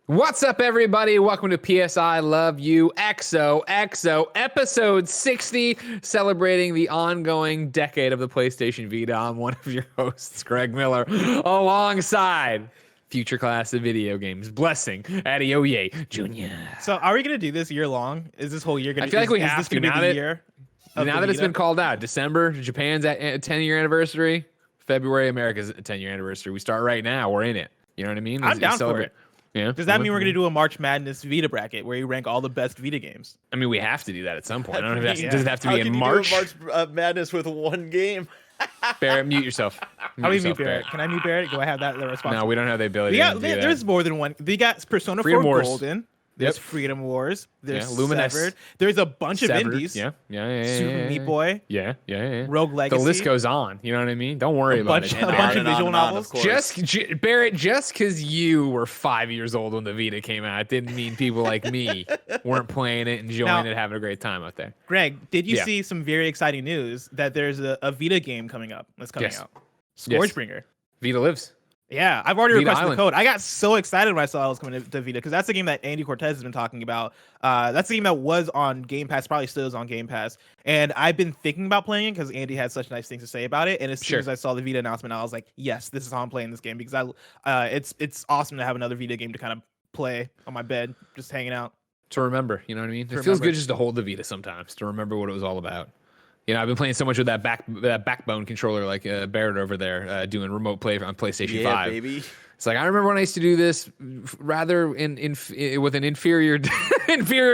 What's up, everybody? Welcome to PSI Love You XOXO episode 60, celebrating the ongoing decade of the PlayStation Vita. I'm one of your hosts, Greg Miller, alongside future class of video games, blessing Adeoye Jr. So, are we gonna do this year long? Is this whole year gonna? I feel like we have this to gonna now be the that year. now that it's been called out. December, Japan's at 10-year anniversary. February, America's 10-year anniversary. We start right now. We're in it. You know what I mean? I'm down for it. Yeah. Does that mean we're gonna do a March Madness Vita bracket where you rank all the best Vita games? I mean, we have to do that at some point. I don't know if Yeah. does it have to How be can in you March? do a March Madness with one game? Barrett, mute yourself. How do we yourself, mute Barrett? Can I mute Barrett? Do I have that response? No, we don't have the ability to do that. There's more than one. They got Persona Freedom 4 Wars. Golden. There's Freedom Wars. There's Luminous. Severed. There's a bunch of Severed. indies. Yeah. Super Meat Boy. Yeah. Rogue Legacy. The list goes on. You know what I mean? Don't worry about it. A bunch of visual novels. Barrett, just because you were 5 years old when the Vita came out, didn't mean people like me weren't playing it, enjoying it, having a great time out there. Greg, did you see some very exciting news that there's a Vita game coming up that's coming out? Scourgebringer. Vita lives. Yeah, I've already Vita requested Island. the code. I got so excited when I saw it was coming to Vita because that's the game that Andy Cortez has been talking about. That's the game that was on Game Pass, probably still is on Game Pass. And I've been thinking about playing it because Andy had such nice things to say about it. And as soon as I saw the Vita announcement, I was like, yes, this is how I'm playing this game because it's awesome to have another Vita game to kind of play on my bed, just hanging out. To remember, you know what I mean? It feels good just to hold the Vita sometimes, to remember what it was all about. You know, I've been playing so much with that backbone controller, like Barrett over there, doing remote play on PlayStation 5. Yeah, baby. It's like I remember when I used to do this rather with an inferior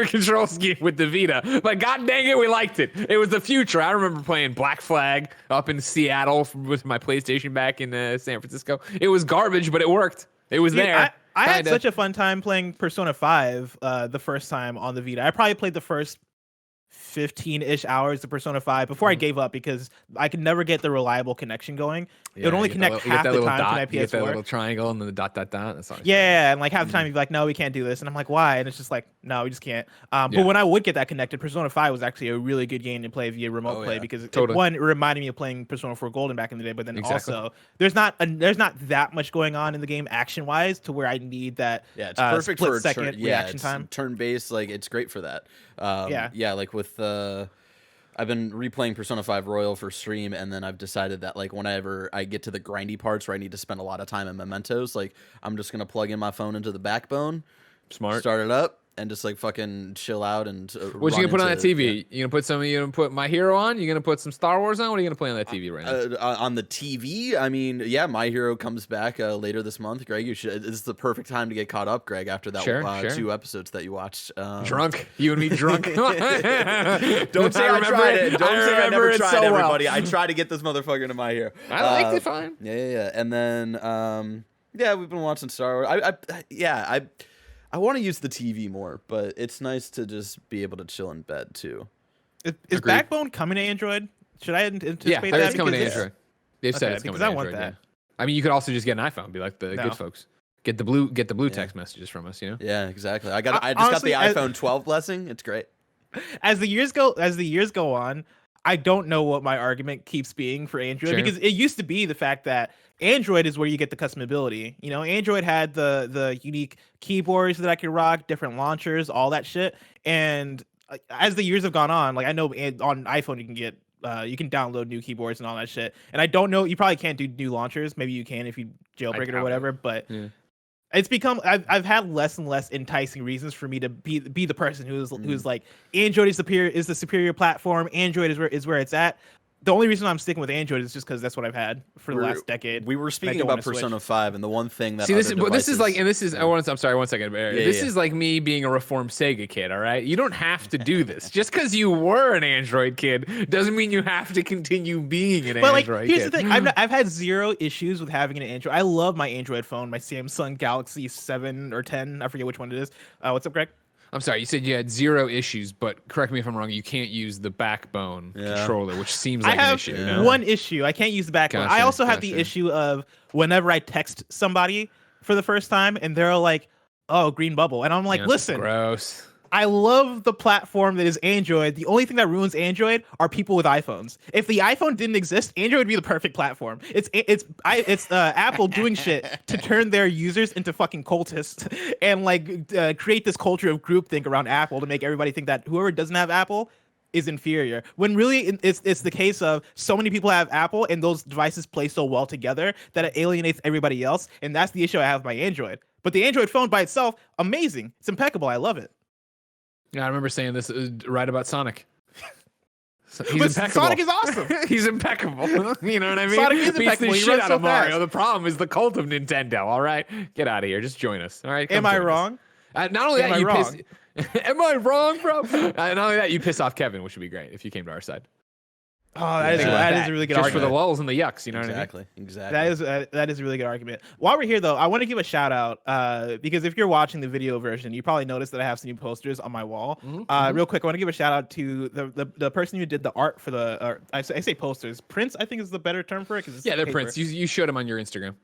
control scheme with the Vita. But god dang it, we liked it. It was the future. I remember playing Black Flag up in Seattle with my PlayStation back in San Francisco. It was garbage, but it worked. It was there. I had such a fun time playing Persona 5 the first time on the Vita. I probably played the first 15-ish hours of Persona 5 before I gave up because I could never get the reliable connection going. It would only connect half the time to my PS4. You get that little triangle and then the dot. That's all. Yeah, and like half the time you'd be like, no, we can't do this. And I'm like, why? And it's just like, no, we just can't. But when I would get that connected, Persona 5 was actually a really good game to play via remote play because it reminded me of playing Persona 4 Golden back in the day, but then also there's not that much going on in the game action-wise to where I need that it's perfect for split-second reaction time. Turn-based, like it's great for that. Like with I've been replaying Persona 5 Royal for stream, and then I've decided that like whenever I get to the grindy parts where I need to spend a lot of time in mementos, like I'm just gonna plug in my phone into the backbone, start it up, and just like fucking chill out and. What you gonna put on that TV? You gonna put My Hero on? You gonna put some Star Wars on? What are you gonna play on that TV right now? On the TV, I mean, My Hero comes back later this month. Greg, you should. This is the perfect time to get caught up, Greg. After that 2 episodes that you watched. Drunk, you and me drunk. Don't say I tried it. Don't say I never tried, everybody. I tried to get this motherfucker into My Hero. I liked it fine. Yeah. And then, we've been watching Star Wars. I want to use the TV more, but it's nice to just be able to chill in bed too. Is Backbone coming to Android? Should I anticipate that? Yeah, it's coming to Android. They've said it's coming to Android. I want that. Yeah. I mean, you could also just get an iPhone, be like the good folks. Get the blue text messages from us, you know? Yeah, exactly. I just got the iPhone 12 blessing. It's great. As the years go on, I don't know what my argument keeps being for Android because it used to be the fact that Android is where you get the customability. You know, Android had the unique keyboards that I could rock, different launchers, all that shit. And as the years have gone on, like I know on iPhone you can get you can download new keyboards and all that shit. And I don't know, you probably can't do new launchers. Maybe you can if you jailbreak it or whatever. But it's become I've had less and less enticing reasons for me to be the person who's like Android is the superior platform. Android is where it's at. The only reason I'm sticking with Android is just because that's what I've had for the last decade. We were speaking about Persona 5, and the one thing that I'm sorry, 1 second, Barry. This is like me being a reformed Sega kid. All right, you don't have to do this. Just because you were an Android kid doesn't mean you have to continue being an Android kid. Here's the thing: I've had zero issues with having an Android. I love my Android phone, my Samsung Galaxy 7 or 10. I forget which one it is. What's up, Greg? I'm sorry, you said you had zero issues, but correct me if I'm wrong, you can't use the backbone controller, which seems like an issue. I have one issue. I can't use the backbone. I also have the issue of whenever I text somebody for the first time and they're like, oh, green bubble. And I'm like, listen. Gross. I love the platform that is Android. The only thing that ruins Android are people with iPhones. If the iPhone didn't exist, Android would be the perfect platform. It's Apple doing shit to turn their users into fucking cultists and like create this culture of groupthink around Apple to make everybody think that whoever doesn't have Apple is inferior, when really it's the case of so many people have Apple and those devices play so well together that it alienates everybody else, and that's the issue I have with my Android. But the Android phone by itself, amazing. It's impeccable. I love it. Yeah, I remember saying this right about Sonic. He's but impeccable. Sonic is awesome. He's impeccable. You know what I mean? Sonic is Beats impeccable. the He shit runs out so of Mario. fast. The problem is the cult of Nintendo. All right, get out of here. Just join us. All right. Am I wrong? Not only Am that, I you wrong? Am I wrong, bro? Not only that, you piss off Kevin, which would be great if you came to our side. Oh, that is a really good Just argument. for the lulls and the yucks, you know what I mean? Exactly. That is a really good argument. While we're here, though, I want to give a shout out because if you're watching the video version, you probably noticed that I have some new posters on my wall. Real quick, I want to give a shout out to the person who did the art for the. I say posters. Prints, I think is the better term for it. Yeah, they're prints. You showed them on your Instagram.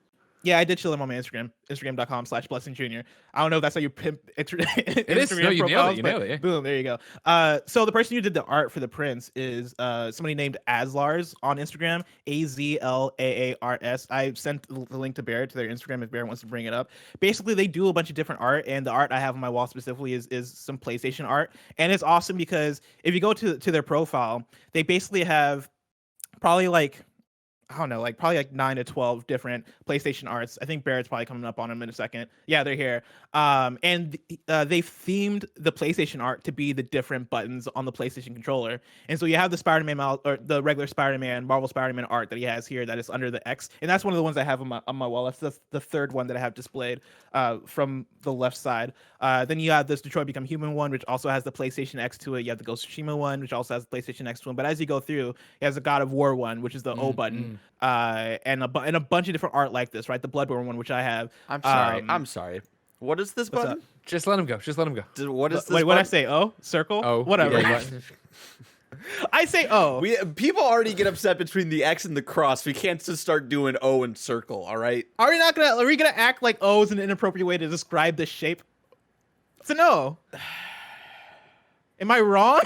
Yeah, I did show them on my Instagram, instagram.com/blessingjr. I don't know if that's how you pimp Instagram is. No, you nailed it. You nailed it. Yeah. Boom, there you go. So the person who did the art for the prints is somebody named Azlars on Instagram, AZLAARS. I sent the link to Barrett to their Instagram if Barrett wants to bring it up. Basically, they do a bunch of different art, and the art I have on my wall specifically is some PlayStation art, and it's awesome because if you go to their profile, they basically have probably like, I don't know, probably 9 to 12 different PlayStation arts. I think Barrett's probably coming up on them in a second. Yeah, they're here. And they've themed the PlayStation art to be the different buttons on the PlayStation controller. And so you have the Spider-Man or the regular Spider-Man, Marvel Spider-Man art that he has here that is under the X. And that's one of the ones I have on my wall. That's the third one that I have displayed from the left side. Then you have this Detroit Become Human one, which also has the PlayStation X to it. You have the Ghost of Tsushima one, which also has the PlayStation X to it. But as you go through, he has a God of War one, which is the O button. And a bunch of different art like this, right? The Bloodborne one, which I have. I'm sorry. What is this button? up? Just let him go. Just let him go. What is this? Wait, what did I say? Oh, circle? Oh, whatever. yeah. I say O. People already get upset between the X and the cross. We can't just start doing O and circle, all right? Are we gonna act like O is an inappropriate way to describe this shape? It's an O. Am I wrong?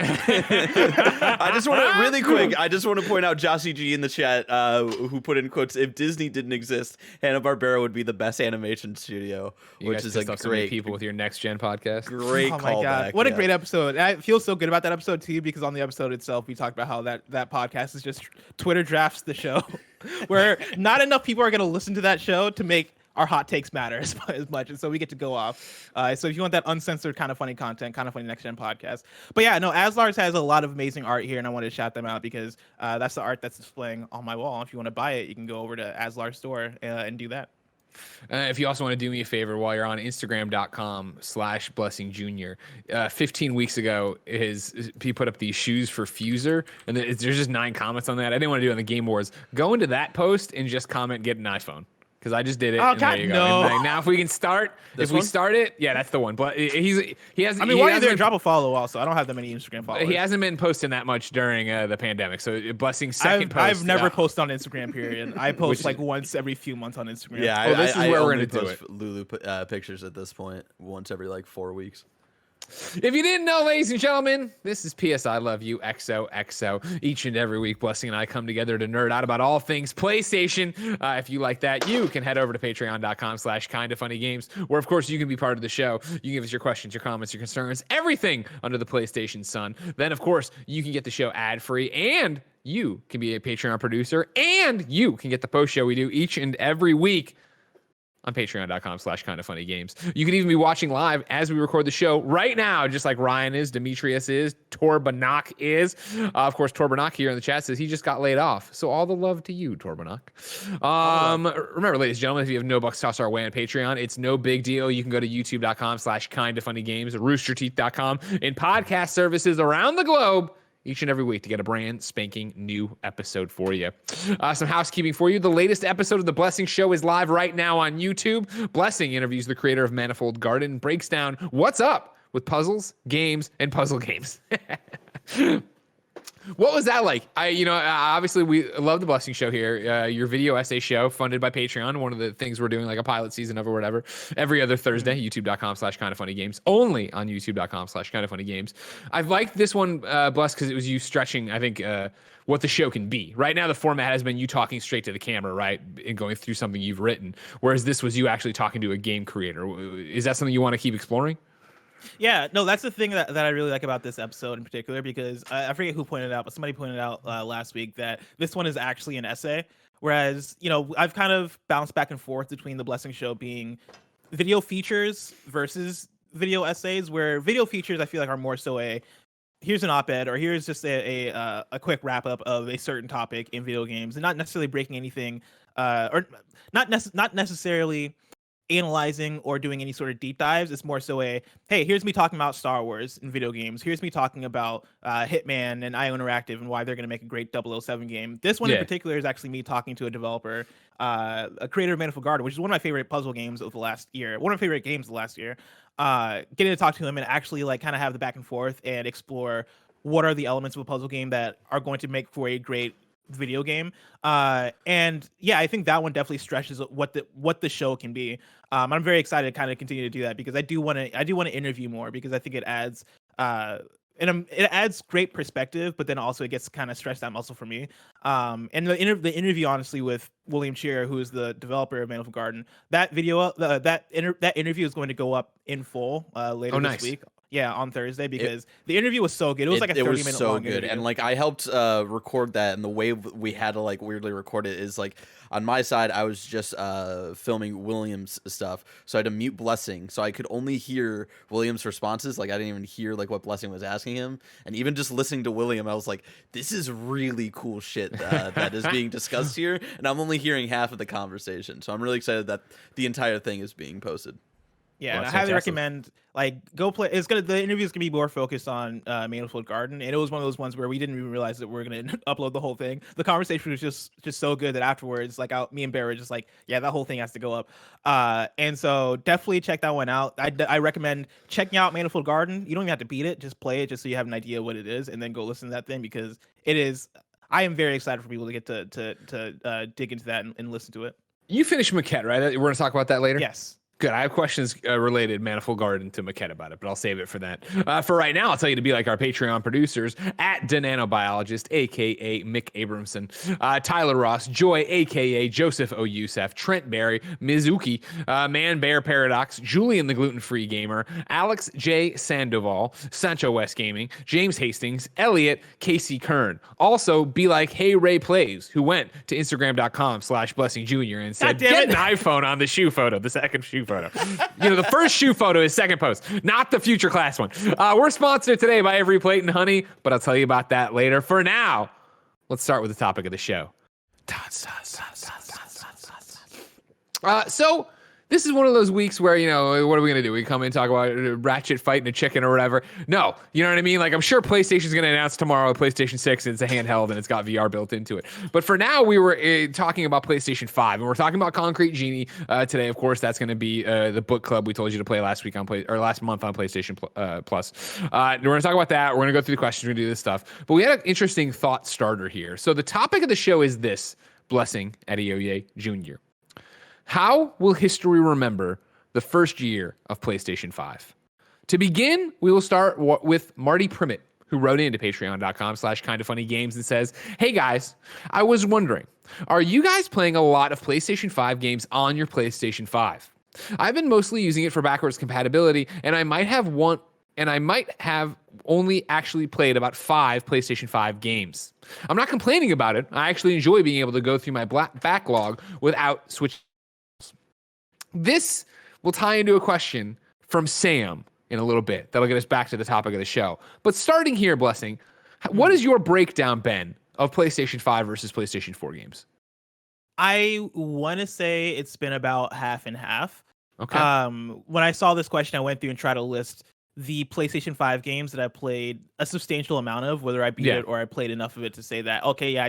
I just want to really quick. I just want to point out Jossie G in the chat, who put in quotes: "If Disney didn't exist, Hanna-Barbera would be the best animation studio," which is a great people with your next gen podcast. Great oh my callback. God. What a great episode. I feel so good about that episode too, because on the episode itself, we talked about how that podcast is just Twitter drafts the show, where not enough people are going to listen to that show to make our hot takes matter as much, and so we get to go off. So if you want that uncensored kind of funny content, kind of funny next gen podcast. But yeah, no, Azlars has a lot of amazing art here, and I wanted to shout them out because that's the art that's displaying on my wall. If you want to buy it, you can go over to Azlar store and do that. If you also want to do me a favor while you're on Instagram.com/blessingjr, 15 weeks ago, he put up these shoes for Fuser, and there's just 9 comments on that. I didn't want to do it on the Game Wars. Go into that post and just comment, "Get an iPhone." Because I just did it. Oh, and God, there you go. no. And now if we can start, we start it, yeah, that's the one. But he has. I mean, while you're there, drop a follow also. I don't have that many Instagram followers. He hasn't been posting that much during the pandemic. So Blessing's second post. I've never posted on Instagram, period. I post once every few months on Instagram. Yeah, this is where we're going to do it. Lulu pictures at this point once every 4 weeks. If you didn't know, ladies and gentlemen, this is PS Love You XOXO. Each and every week, Blessing and I come together to nerd out about all things PlayStation. If you like that, you can head over to patreon.com/kindafunnygames, where, of course, you can be part of the show. You can give us your questions, your comments, your concerns, everything under the PlayStation sun. Then, of course, you can get the show ad-free, and you can be a Patreon producer, and you can get the post show we do each and every week on patreon.com/kindafunnygames. You can even be watching live as we record the show right now, just like Ryan is, Demetrius is, Torbanok is. Of course, Torbanok here in the chat says he just got laid off. So all the love to you, Torbanok. Remember, ladies and gentlemen, if you have no bucks toss our way on Patreon, it's no big deal. You can go to youtube.com/kindafunnygames, roosterteeth.com, and podcast services around the globe each and every week to get a brand spanking new episode for you. Some housekeeping for you. The latest episode of The Blessing Show is live right now on YouTube. Blessing interviews the creator of Manifold Garden, breaks down what's up with puzzles, games, and puzzle games. What was that like? Obviously we love the Blessing Show here. Your video essay show funded by Patreon. One of the things we're doing, like a pilot season of or whatever, every other Thursday, youtube.com/kindoffunnygames, only on youtube.com/kindoffunnygames. I've liked this one, Bless, because it was you stretching, I think, what the show can be. Right now, the format has been you talking straight to the camera, right? And going through something you've written. Whereas this was you actually talking to a game creator. Is that something you want to keep exploring? Yeah, no, that's the thing that I really like about this episode in particular, because I forget who pointed out, but somebody pointed out last week that this one is actually an essay. Whereas, I've kind of bounced back and forth between the Blessing Show being video features versus video essays, where video features I feel like are more so here's an op-ed, or here's just a quick wrap up of a certain topic in video games, and not necessarily breaking anything, or not necessarily analyzing or doing any sort of deep dives. It's more so hey, here's me talking about Star Wars in video games. Here's me talking about Hitman and IO Interactive and why they're going to make a great 007 game. This one in particular is actually me talking to a developer, a creator of Manifold Garden, which is one of my favorite puzzle games of the last year. One of my favorite games of the last year. Getting to talk to him and actually kind of have the back and forth and explore what are the elements of a puzzle game that are going to make for a great video game. And yeah, I think that one definitely stretches what the show can be. I'm very excited to kind of continue to do that, because I do want to interview more, because I think it adds it adds great perspective, but then also it gets kind of stretched that muscle for me. And the interview, honestly, with William Cheer, who is the developer of Manifold Garden, that video, that interview is going to go up in full later this week. Yeah, on Thursday, because the interview was so good. It was like a 30-minute long interview. And like I helped record that, and the way we had to like weirdly record it is like on my side I was just filming William's stuff, so I had to mute Blessing, so I could only hear William's responses. Like I didn't even hear like what Blessing was asking him, and even just listening to William, I was like, this is really cool shit that is being discussed here, and I'm only hearing half of the conversation. So I'm really excited that the entire thing is being posted. Yeah, and I highly recommend go play. The interview is gonna be more focused on Manifold Garden, and it was one of those ones where we didn't even realize that we are gonna upload the whole thing. The conversation was just so good that afterwards, me and Bear were just like, yeah, that whole thing has to go up. And so definitely check that one out. I recommend checking out Manifold Garden. You don't even have to beat it; just play it, just so you have an idea what it is, and then go listen to that thing, because it is. I am very excited for people to get to dig into that and listen to it. You finished Maquette, right? We're gonna talk about that later. Yes. Good. I have questions related Manifold Garden to Maquette about it, but I'll save it for that. For right now, I'll tell you to be like our Patreon producers at DeNanobiologist, a.k.a. Mick Abramson, Tyler Ross, Joy, a.k.a. Joseph O. Youssef, Trent Barry, Mizuki, Man Bear Paradox, Julian the Gluten-Free Gamer, Alex J. Sandoval, Sancho West Gaming, James Hastings, Elliot, Casey Kern. Also, be like Hey Ray Plays, who went to Instagram.com/Blessing Jr. and said, get an iPhone on the shoe photo, the second shoe photo. The first shoe photo is second post, not the future class one. We're sponsored today by Every Plate and Honey, but I'll tell you about that later. For now, let's start with the topic of the show. So this is one of those weeks where, what are we going to do? We come in and talk about Ratchet fighting a chicken or whatever. No, you know what I mean? Like, I'm sure PlayStation's going to announce tomorrow a PlayStation 6, and it's a handheld, and it's got VR built into it. But for now, we were talking about PlayStation 5, and we're talking about Concrete Genie today. Of course, that's going to be the book club we told you to play last month on PlayStation Plus. We're going to talk about that. We're going to go through the questions. We're going to do this stuff. But we had an interesting thought starter here. So the topic of the show is this: Blessing Adeoye Jr. How will history remember the first year of PlayStation 5? To begin, we will start with Marty Primit, who wrote into patreon.com/kindoffunnygames and says, hey guys, I was wondering, are you guys playing a lot of PlayStation 5 games on your PlayStation 5? I've been mostly using it for backwards compatibility, and I might have only actually played about 5 PlayStation 5 games. I'm not complaining about it. I actually enjoy being able to go through my backlog without switching. This will tie into a question from Sam in a little bit. That'll get us back to the topic of the show. But starting here, Blessing, what has your breakdown been of PlayStation 5 versus PlayStation 4 games? I want to say it's been about half and half. Okay. When I saw this question, I went through and tried to list the PlayStation 5 games that I played a substantial amount of, whether I beat it or I played enough of it to say that, okay, yeah,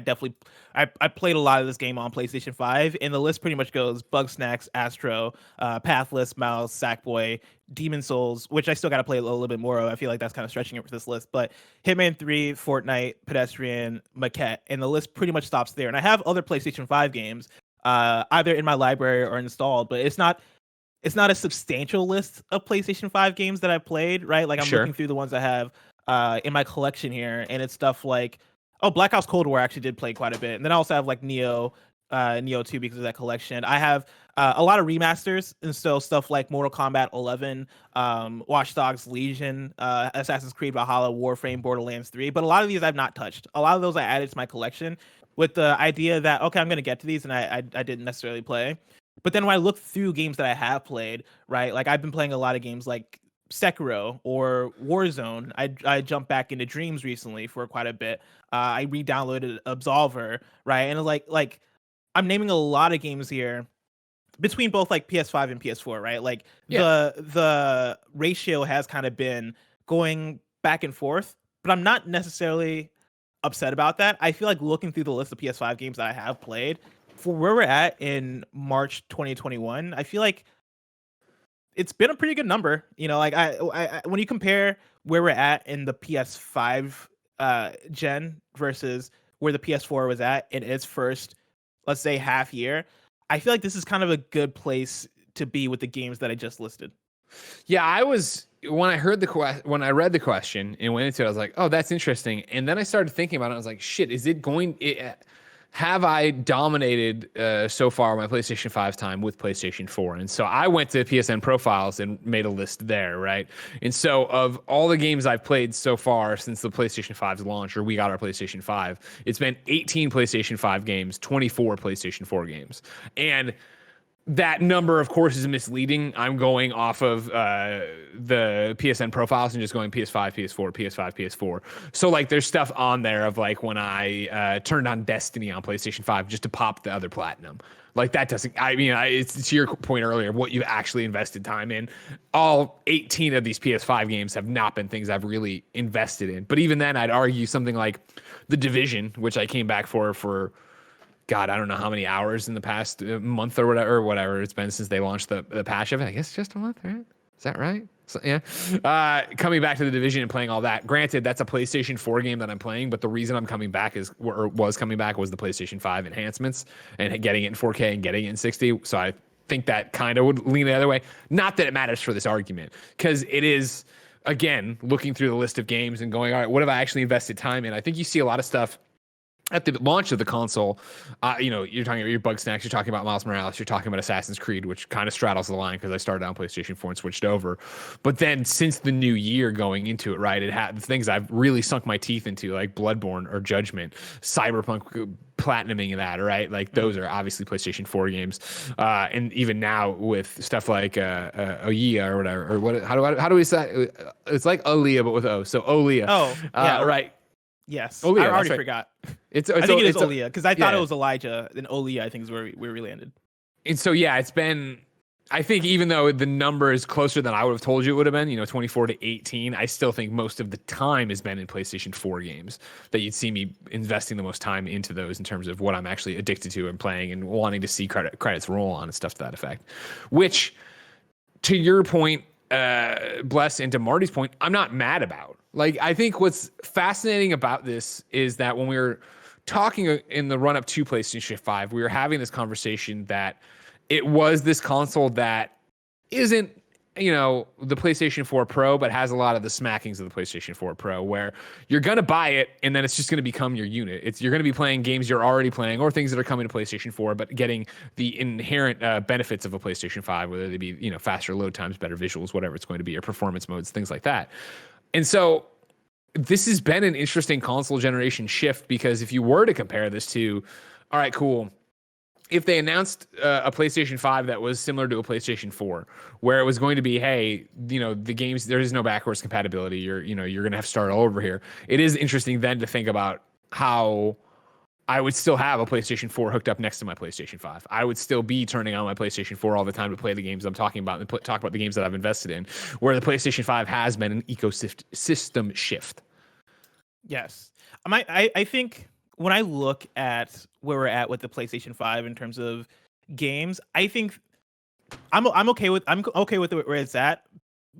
I played a lot of this game on PlayStation 5, and the list pretty much goes Bugsnax, Astro, Pathless, Mouse, Sackboy, Demon Souls, which I still got to play a little bit more of. I feel like that's kind of stretching it for this list, but Hitman 3, Fortnite, Pedestrian, Maquette, and the list pretty much stops there. And I have other PlayStation 5 games, either in my library or installed, but it's not a substantial list of PlayStation 5 games that I played, right? Like I'm looking through the ones I have in my collection here, and it's stuff like, Black Ops Cold War I actually did play quite a bit. And then I also have like Neo 2 because of that collection. I have a lot of remasters, and so stuff like Mortal Kombat 11, Watch Dogs Legion, Assassin's Creed Valhalla, Warframe, Borderlands 3. But a lot of these I've not touched. A lot of those I added to my collection with the idea that, okay, I'm going to get to these, and I didn't necessarily play. But then when I look through games that I have played, right, like I've been playing a lot of games like Sekiro or Warzone. I jumped back into Dreams recently for quite a bit. I re-downloaded Absolver, right, and like I'm naming a lot of games here between both like PS5 and PS4, right? Like the ratio has kind of been going back and forth, but I'm not necessarily upset about that. I feel like looking through the list of PS5 games that I have played, for where we're at in March 2021, I feel like it's been a pretty good number. You know, like I when you compare where we're at in the PS5 gen versus where the PS4 was at in its first, let's say, half year, I feel like this is kind of a good place to be with the games that I just listed. Yeah, when I read the question and went into it, I was like, oh, that's interesting. And then I started thinking about it. I was like, shit, have I dominated so far my PlayStation 5 time with PlayStation 4? And so I went to PSN profiles and made a list there, right? And so of all the games I've played so far since the PlayStation 5's launch, or we got our PlayStation 5, it's been 18 PlayStation 5 games, 24 PlayStation 4 games. And that number, of course, is misleading. I'm going off of the PSN profiles and just going PS5, PS4, PS5, PS4. So, like, there's stuff on there of, like, when I turned on Destiny on PlayStation 5 just to pop the other platinum. Like, that doesn't... I mean, it's to your point earlier, what you actually invested time in. All 18 of these PS5 games have not been things I've really invested in. But even then, I'd argue something like The Division, which I came back for... God, I don't know how many hours in the past month or whatever it's been since they launched the patch of it. I guess just a month, right? Is that right? So, yeah. Coming back to The Division and playing all that. Granted, that's a PlayStation 4 game that I'm playing, but the reason I'm coming back was the PlayStation 5 enhancements and getting it in 4K and getting it in 60. So I think that kind of would lean the other way. Not that it matters for this argument, because it is, again, looking through the list of games and going, all right, what have I actually invested time in? I think you see a lot of stuff at the launch of the console. You're talking about your Bugsnax, you're talking about Miles Morales, you're talking about Assassin's Creed, which kind of straddles the line because I started on PlayStation 4 and switched over. But then since the new year going into it, right, it had the things I've really sunk my teeth into, like Bloodborne or Judgment, Cyberpunk platinuming that, right? Like those are obviously PlayStation 4 games. And even now with stuff like Oya or whatever, or how do we say it's like Olia but with O. So Olia. Oh, yeah, right. Yes, Olia, I already forgot. I think it is Olia, because I thought it was Elijah. Then Olia, I think, is where we landed. And so, yeah, it's been, I think even though the number is closer than I would have told you it would have been, 24 to 18, I still think most of the time has been in PlayStation 4 games that you'd see me investing the most time into those in terms of what I'm actually addicted to and playing and wanting to see credits roll on and stuff to that effect. Which, to your point, Bless, and to Marty's point, I'm not mad about. Like, I think what's fascinating about this is that when we were talking in the run-up to PlayStation 5, we were having this conversation that it was this console that isn't, the PlayStation 4 Pro, but has a lot of the smackings of the PlayStation 4 Pro, where you're going to buy it and then it's just going to become your unit. You're going to be playing games you're already playing or things that are coming to PlayStation 4, but getting the inherent benefits of a PlayStation 5, whether they be, faster load times, better visuals, whatever it's going to be, or performance modes, things like that. And so this has been an interesting console generation shift, because if you were to compare this to, all right, cool, if they announced a PlayStation 5 that was similar to a PlayStation 4, where it was going to be, hey, the games, there is no backwards compatibility. You're going to have to start all over here. It is interesting then to think about how I would still have a PlayStation 4 hooked up next to my PlayStation 5. I would still be turning on my PlayStation 4 all the time to play the games I'm talking about and talk about the games that I've invested in, where the PlayStation 5 has been an ecosystem shift. Yes. I think when I look at where we're at with the PlayStation 5 in terms of games, I think I'm okay with where it's at,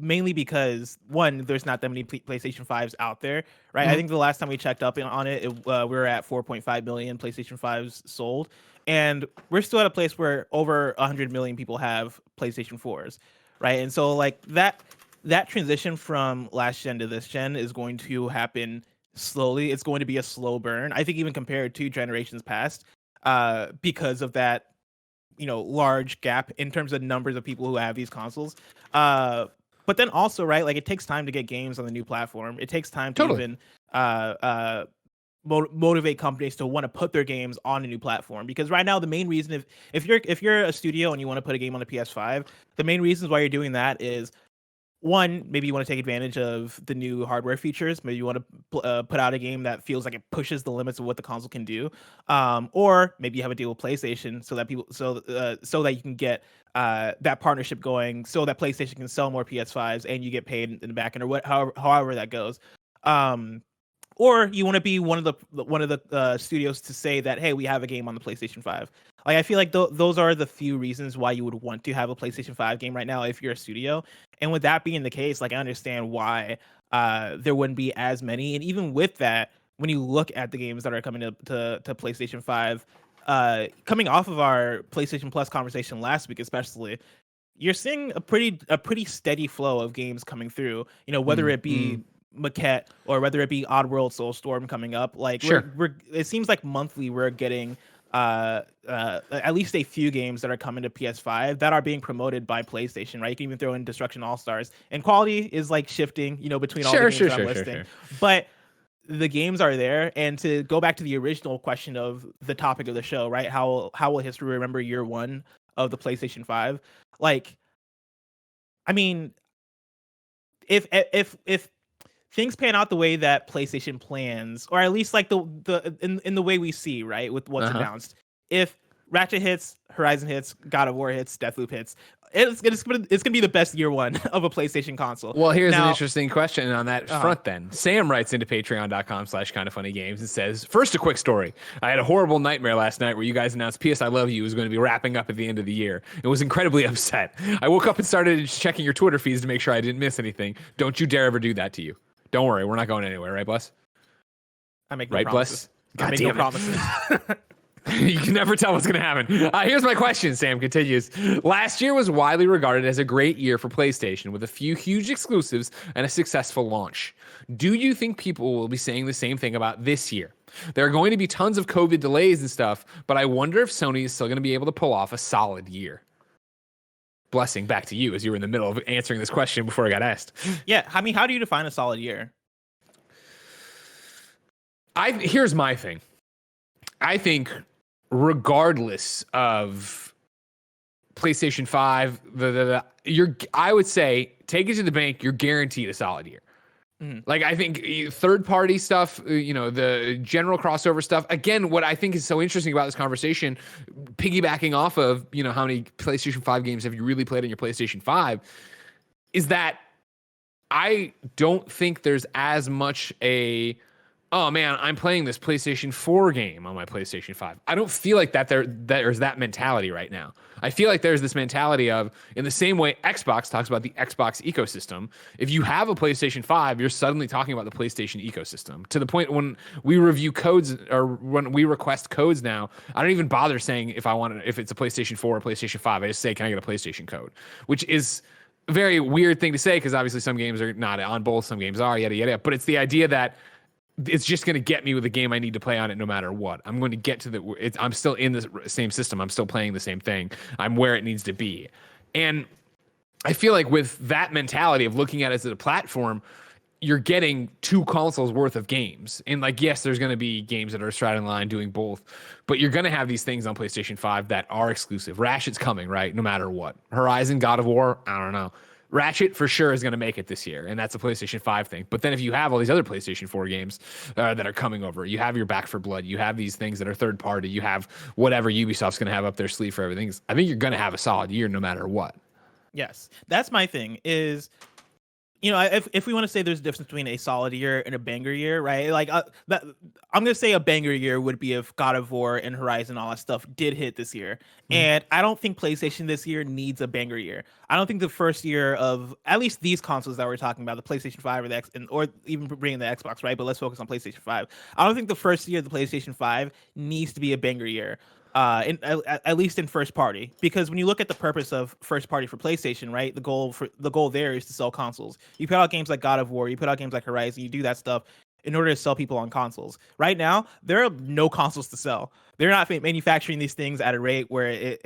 mainly because one, there's not that many PlayStation 5s out there, right? I think the last time we checked up on it, we were at 4.5 million PlayStation 5s sold, and we're still at a place where over 100 million people have PlayStation 4s, right? And so like that transition from last gen to this gen is going to happen slowly. It's going to be a slow burn, I think, even compared to generations past, because of that, large gap in terms of numbers of people who have these consoles. But then also, right, like it takes time to get games on the new platform. It takes time to even motivate companies to want to put their games on a new platform. Because right now, the main reason, if you're a studio and you want to put a game on the PS5, the main reasons why you're doing that is, one, maybe you want to take advantage of the new hardware features. Maybe you want to put out a game that feels like it pushes the limits of what the console can do, or maybe you have a deal with PlayStation so that so that you can get that partnership going, so that PlayStation can sell more PS5s and you get paid in the back end, or however that goes. Or you want to be one of the studios to say that, hey, we have a game on the PlayStation 5. Like, I feel like those are the few reasons why you would want to have a PlayStation 5 game right now if you're a studio. And with that being the case, like, I understand why there wouldn't be as many. And even with that, when you look at the games that are coming to PlayStation 5, coming off of our PlayStation Plus conversation last week, especially, you're seeing a pretty steady flow of games coming through. Whether it be Maquette or whether it be Oddworld Soulstorm coming up, like it seems like monthly we're getting at least a few games that are coming to PS5 that are being promoted by PlayStation, right? You can even throw in Destruction All-Stars, and quality is like shifting, between all the games that I'm listing. But the games are there. And to go back to the original question of the topic of the show, right? How will history remember year one of the PlayStation 5? Like, I mean, if things pan out the way that PlayStation plans, or at least like in the way we see, right, with what's announced, if Ratchet hits, Horizon hits, God of War hits, Deathloop hits, it's gonna be the best year one of a PlayStation console. Well, here's an interesting question on that front then. Sam writes into patreon.com/kindoffunnygames and says, first, a quick story. I had a horrible nightmare last night where you guys announced PS I Love You was going to be wrapping up at the end of the year. It was incredibly upset. I woke up and started checking your Twitter feeds to make sure I didn't miss anything. Don't you dare ever do that to you. Don't worry, we're not going anywhere, right, Bless? I make no promises. I make no promises. You can never tell what's going to happen. Here's my question, Sam continues. Last year was widely regarded as a great year for PlayStation, with a few huge exclusives and a successful launch. Do you think people will be saying the same thing about this year? There are going to be tons of COVID delays and stuff, but I wonder if Sony is still going to be able to pull off a solid year. Blessing, back to you, as you were in the middle of answering this question before I got asked. Yeah, I mean, how do you define a solid year? Here's my thing. I think regardless of PlayStation 5, I would say, take it to the bank, you're guaranteed a solid year. Like, I think third-party stuff, the general crossover stuff, again, what I think is so interesting about this conversation, piggybacking off of, how many PlayStation 5 games have you really played on your PlayStation 5, is that I don't think there's as much oh man, I'm playing this PlayStation 4 game on my PlayStation 5. I don't feel like there's that mentality right now. I feel like there's this mentality of, in the same way Xbox talks about the Xbox ecosystem, if you have a PlayStation 5, you're suddenly talking about the PlayStation ecosystem. To the point when we review codes, or when we request codes now, I don't even bother saying if it's a PlayStation 4 or PlayStation 5. I just say, can I get a PlayStation code? Which is a very weird thing to say, because obviously some games are not on both, some games are, yada, yada. But it's the idea that it's just going to get me with a game I need to play on it no matter what. I'm going to get to I'm still in the same system. I'm still playing the same thing. I'm where it needs to be. And I feel like with that mentality of looking at it as a platform, you're getting two consoles worth of games. And like, yes, there's going to be games that are straddling the line doing both, but you're going to have these things on PlayStation 5 that are exclusive. Ratchet's coming, right? No matter what. Horizon, God of War, I don't know. Ratchet for sure is going to make it this year, and that's a PlayStation 5 thing. But then if you have all these other PlayStation 4 games that are coming over, you have your Back for Blood, you have these things that are third party, you have whatever Ubisoft's going to have up their sleeve for everything. I think you're going to have a solid year no matter what. Yes, that's my thing is, if we want to say there's a difference between a solid year and a banger year, right? Like that, I'm gonna say a banger year would be if God of War and Horizon, all that stuff did hit this year. And I don't think PlayStation this year needs a banger year. I don't think the first year of at least these consoles that we're talking about, the PlayStation 5 or the X, or even bringing the Xbox, right? But let's focus on PlayStation 5. I don't think the first year of the PlayStation 5 needs to be a banger year. At least in first party, because when you look at the purpose of first party for PlayStation, right, the goal there is to sell consoles. You put out games like God of War, you put out games like Horizon, you do that stuff in order to sell people on consoles. Right now, there are no consoles to sell. They're not manufacturing these things at a rate where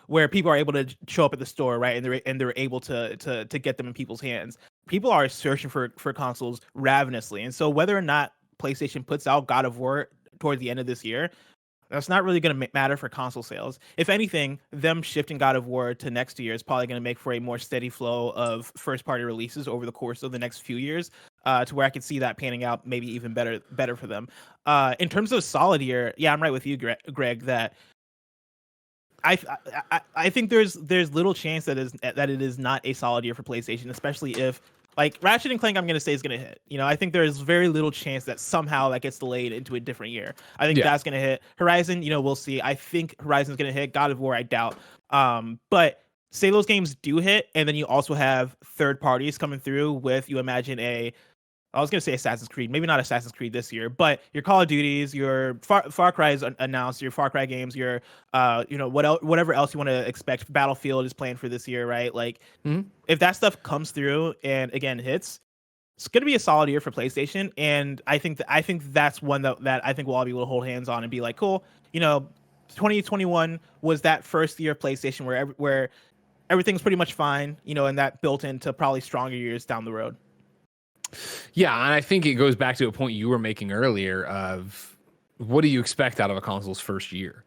where people are able to show up at the store, right, and they're able to get them in people's hands. People are searching for consoles ravenously, and so whether or not PlayStation puts out God of War toward the end of this year, that's not really going to matter for console sales. If anything, them shifting God of War to next year is probably going to make for a more steady flow of first-party releases over the course of the next few years, to where I could see that panning out maybe even better for them. In terms of solid year, yeah, I'm right with you, Greg, that I think there's little chance that it is not a solid year for PlayStation, especially if, like, Ratchet and Clank, I'm going to say is going to hit. I think there's very little chance that somehow that gets delayed into a different year. I think that's going to hit. Horizon, we'll see. I think Horizon's going to hit. God of War, I doubt. But say those games do hit, and then you also have third parties coming through with, you imagine I was going to say Assassin's Creed, maybe not Assassin's Creed this year, but your Call of Duties, your Far Cry's announced, your Far Cry games, your, whatever else you want to expect. Battlefield is planned for this year, right? Like, if that stuff comes through and, again, hits, it's going to be a solid year for PlayStation. And I think that's one that I think we'll all be able to hold hands on and be like, cool, 2021 was that first year of PlayStation where everything's pretty much fine, and that built into probably stronger years down the road. Yeah, and I think it goes back to a point you were making earlier of what do you expect out of a console's first year?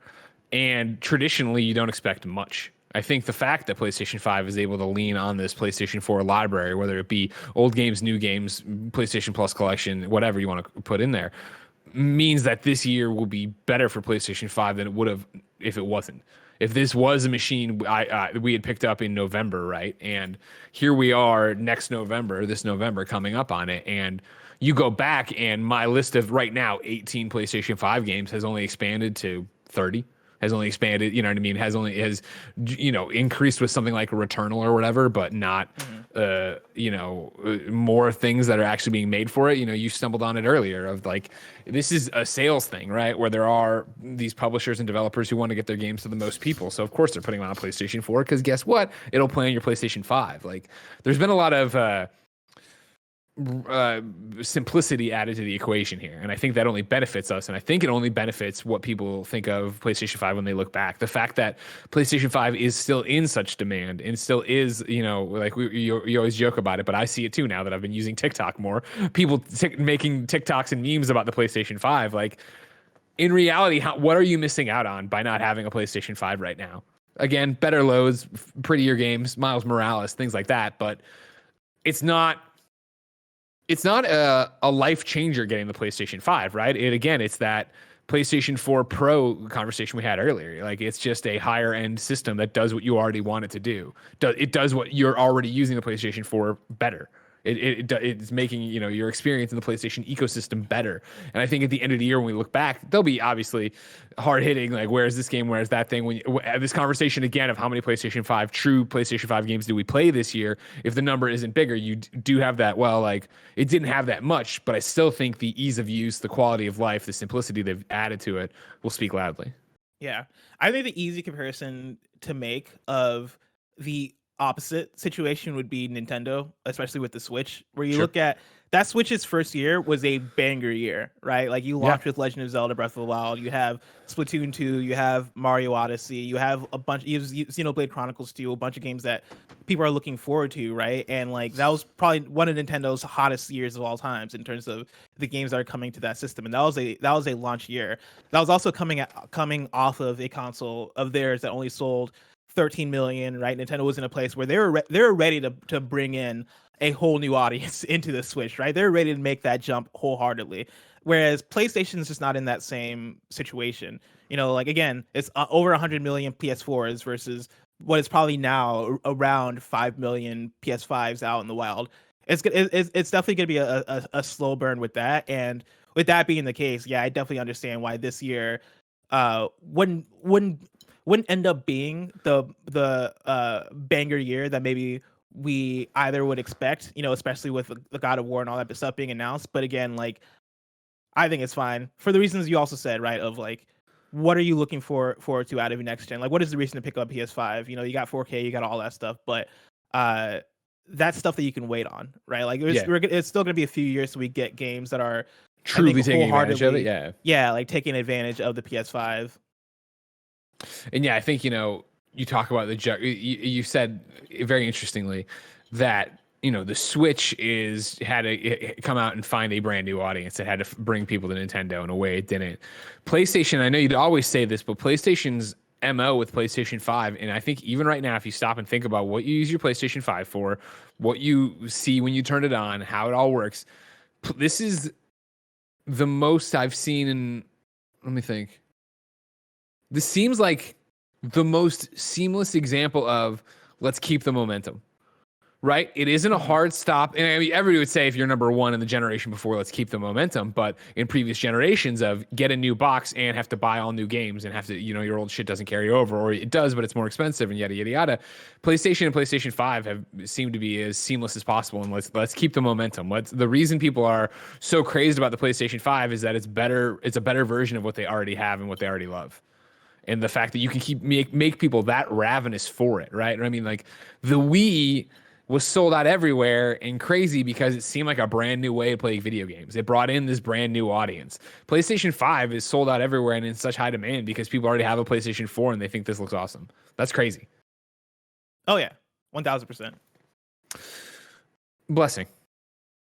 And traditionally, you don't expect much. I think the fact that PlayStation 5 is able to lean on this PlayStation 4 library, whether it be old games, new games, PlayStation Plus collection, whatever you want to put in there, means that this year will be better for PlayStation 5 than it would have if it wasn't. If this was a machine we had picked up in November, right? And here we are this November coming up on it. And you go back and my list of right now 18 PlayStation 5 games has only expanded to 30. Has only expanded, you know what I mean? Has increased with something like Returnal or whatever, but not, more things that are actually being made for it. You stumbled on it earlier of like, this is a sales thing, right? Where there are these publishers and developers who want to get their games to the most people. So of course they're putting them on a PlayStation 4 because guess what? It'll play on your PlayStation 5. Like there's been a lot of, simplicity added to the equation here, and I think that only benefits us, and I think it only benefits what people think of PlayStation 5 when they look back. The fact that PlayStation 5 is still in such demand and still is, like you always joke about it, but I see it too now that I've been using TikTok more. People making TikToks and memes about the PlayStation 5. Like in reality, what are you missing out on by not having a PlayStation 5 right now? Again, better loads, prettier games, Miles Morales, things like that, but it's not a life changer getting the PlayStation 5, right? It's that PlayStation 4 Pro conversation we had earlier. Like it's just a higher end system that does what you already want it to do. It does what you're already using the PlayStation 4 better. It's making your experience in the PlayStation ecosystem better. And I think at the end of the year when we look back, they'll be obviously hard hitting. Like where's this game? Where's that thing? When this conversation again of how many true PlayStation 5 games do we play this year? If the number isn't bigger, you do have that. Well, like it didn't have that much, but I still think the ease of use, the quality of life, the simplicity they've added to it will speak loudly. Yeah, I think the easy comparison to make of the opposite situation would be Nintendo, especially with the Switch, where you look at that Switch's first year was a banger year, right? Like you launched with Legend of Zelda Breath of the Wild, you have Splatoon 2, you have Mario Odyssey, you have a bunch, you have Xenoblade Chronicles 2, a bunch of games that people are looking forward to, right? And like that was probably one of Nintendo's hottest years of all times in terms of the games that are coming to that system, and that was a launch year. That was also coming off of a console of theirs that only sold 13 million, right? Nintendo was in a place where they're ready to bring in a whole new audience into the Switch, right? They're ready to make that jump wholeheartedly. Whereas PlayStation is just not in that same situation. Like again, it's over 100 million PS4s versus what is probably now around 5 million PS5s out in the wild. It's definitely going to be a slow burn with that. And with that being the case, yeah, I definitely understand why this year wouldn't end up being the banger year that maybe we either would expect, especially with the God of War and all that stuff being announced. But again, like, I think it's fine for the reasons you also said, right? Of like, what are you looking forward to out of your next gen? Like, what is the reason to pick up PS5? You got 4K, you got all that stuff, but that's stuff that you can wait on, right? Like, it's still going to be a few years till we get games that are truly taking advantage of it. Yeah, like taking advantage of the PS5. And yeah, I think, you talk about you said very interestingly that, the Switch had to come out and find a brand new audience. It had to bring people to Nintendo in a way it didn't. PlayStation, I know you'd always say this, but PlayStation's MO with PlayStation 5, and I think even right now, if you stop and think about what you use your PlayStation 5 for, what you see when you turn it on, how it all works, this is the most I've seen in, let me think. This seems like the most seamless example of let's keep the momentum. Right? It isn't a hard stop. And I mean, everybody would say if you're number one in the generation before, let's keep the momentum. But in previous generations of get a new box and have to buy all new games and have to, your old shit doesn't carry over, or it does, but it's more expensive and yada, yada, yada. PlayStation and PlayStation 5 have seemed to be as seamless as possible. And let's keep the momentum. The reason people are so crazed about the PlayStation 5 is that it's a better version of what they already have and what they already love. And the fact that you can make people that ravenous for it, right? I mean, like the Wii was sold out everywhere and crazy because it seemed like a brand new way of playing video games. It brought in this brand new audience. PlayStation 5 is sold out everywhere and in such high demand because people already have a PlayStation 4 and they think this looks awesome. That's crazy. Oh yeah, 1000%. Blessing.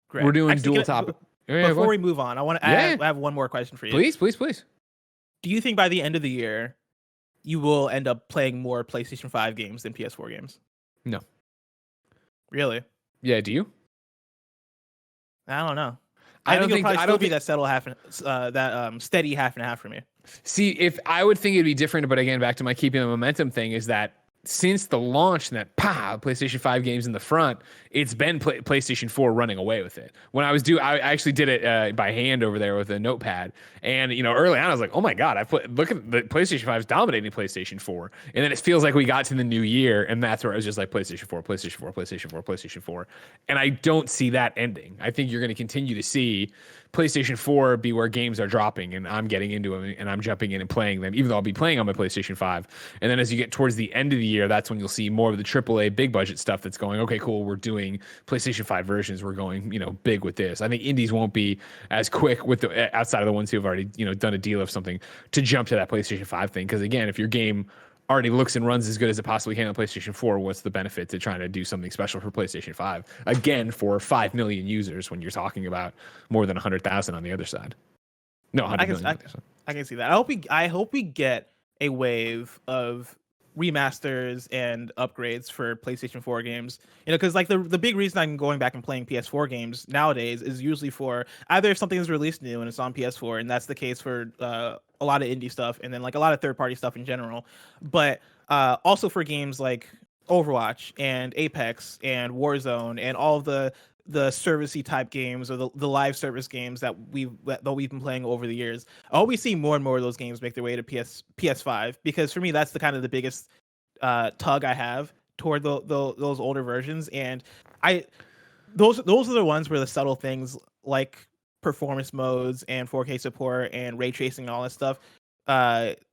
Great. We're doing dual topic. Before we move on, I have one more question for you. Please. Do you think by the end of the year, you will end up playing more PlayStation 5 games than PS4 games? No. Really? Yeah. Do you? I don't know. I don't think it'll probably be that steady half and half for me. See, if I would think it'd be different, but again, back to my keeping the momentum thing is that since the launch and that PlayStation 5 games in the front, it's been PlayStation 4 running away with it. When I actually did it by hand over there with a notepad. And, early on, I was like, oh my God, look at the PlayStation 5 is dominating PlayStation 4. And then it feels like we got to the new year, and that's where it was just like PlayStation 4, PlayStation 4, PlayStation 4, PlayStation 4. And I don't see that ending. I think you're going to continue to see PlayStation 4 be where games are dropping, and I'm getting into them, and I'm jumping in and playing them, even though I'll be playing on my PlayStation 5. And then as you get towards the end of the year, that's when you'll see more of the AAA big budget stuff that's going, okay, cool, we're doing PlayStation 5 versions, we're going, big with this. I think indies won't be as quick with outside of the ones who have already, done a deal of something to jump to that PlayStation 5 thing. Because again, if your game already looks and runs as good as it possibly can on PlayStation 4, what's the benefit to trying to do something special for PlayStation 5? Again, for 5 million users when you're talking about more than 100,000 on the other side. No, 100 million. I can see that. I hope we get a wave of remasters and upgrades for PlayStation 4 games. Because like the big reason I'm going back and playing PS4 games nowadays is usually for either if something is released new and it's on PS4, and that's the case for a lot of indie stuff, and then like a lot of third-party stuff in general, but also for games like Overwatch and Apex and Warzone and all of the servicey type games or the live service games that we've been playing over the years. I hope we see more and more of those games make their way to PS5, because for me that's the biggest tug I have toward those older versions, and those are the ones where the subtle things like performance modes and 4K support and ray tracing and all that stuff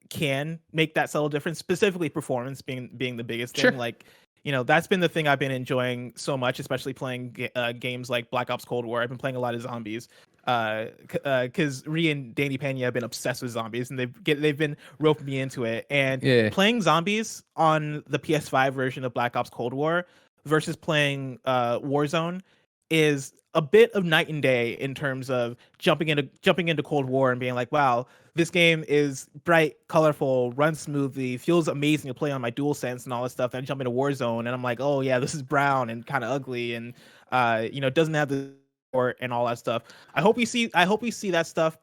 can make that subtle difference, specifically performance being the biggest thing. Sure. Like, that's been the thing I've been enjoying so much, especially playing games like Black Ops Cold War. I've been playing a lot of zombies because Ree and Danny Pena have been obsessed with zombies, and they've been roping me into it. And playing zombies on the PS5 version of Black Ops Cold War versus playing Warzone is a bit of night and day in terms of jumping into Cold War and being like, wow, this game is bright, colorful, runs smoothly, feels amazing to play on my DualSense and all this stuff. Then I jump into Warzone and I'm like, oh yeah, this is brown and kind of ugly and doesn't have the support and all that stuff. I hope we see that stuff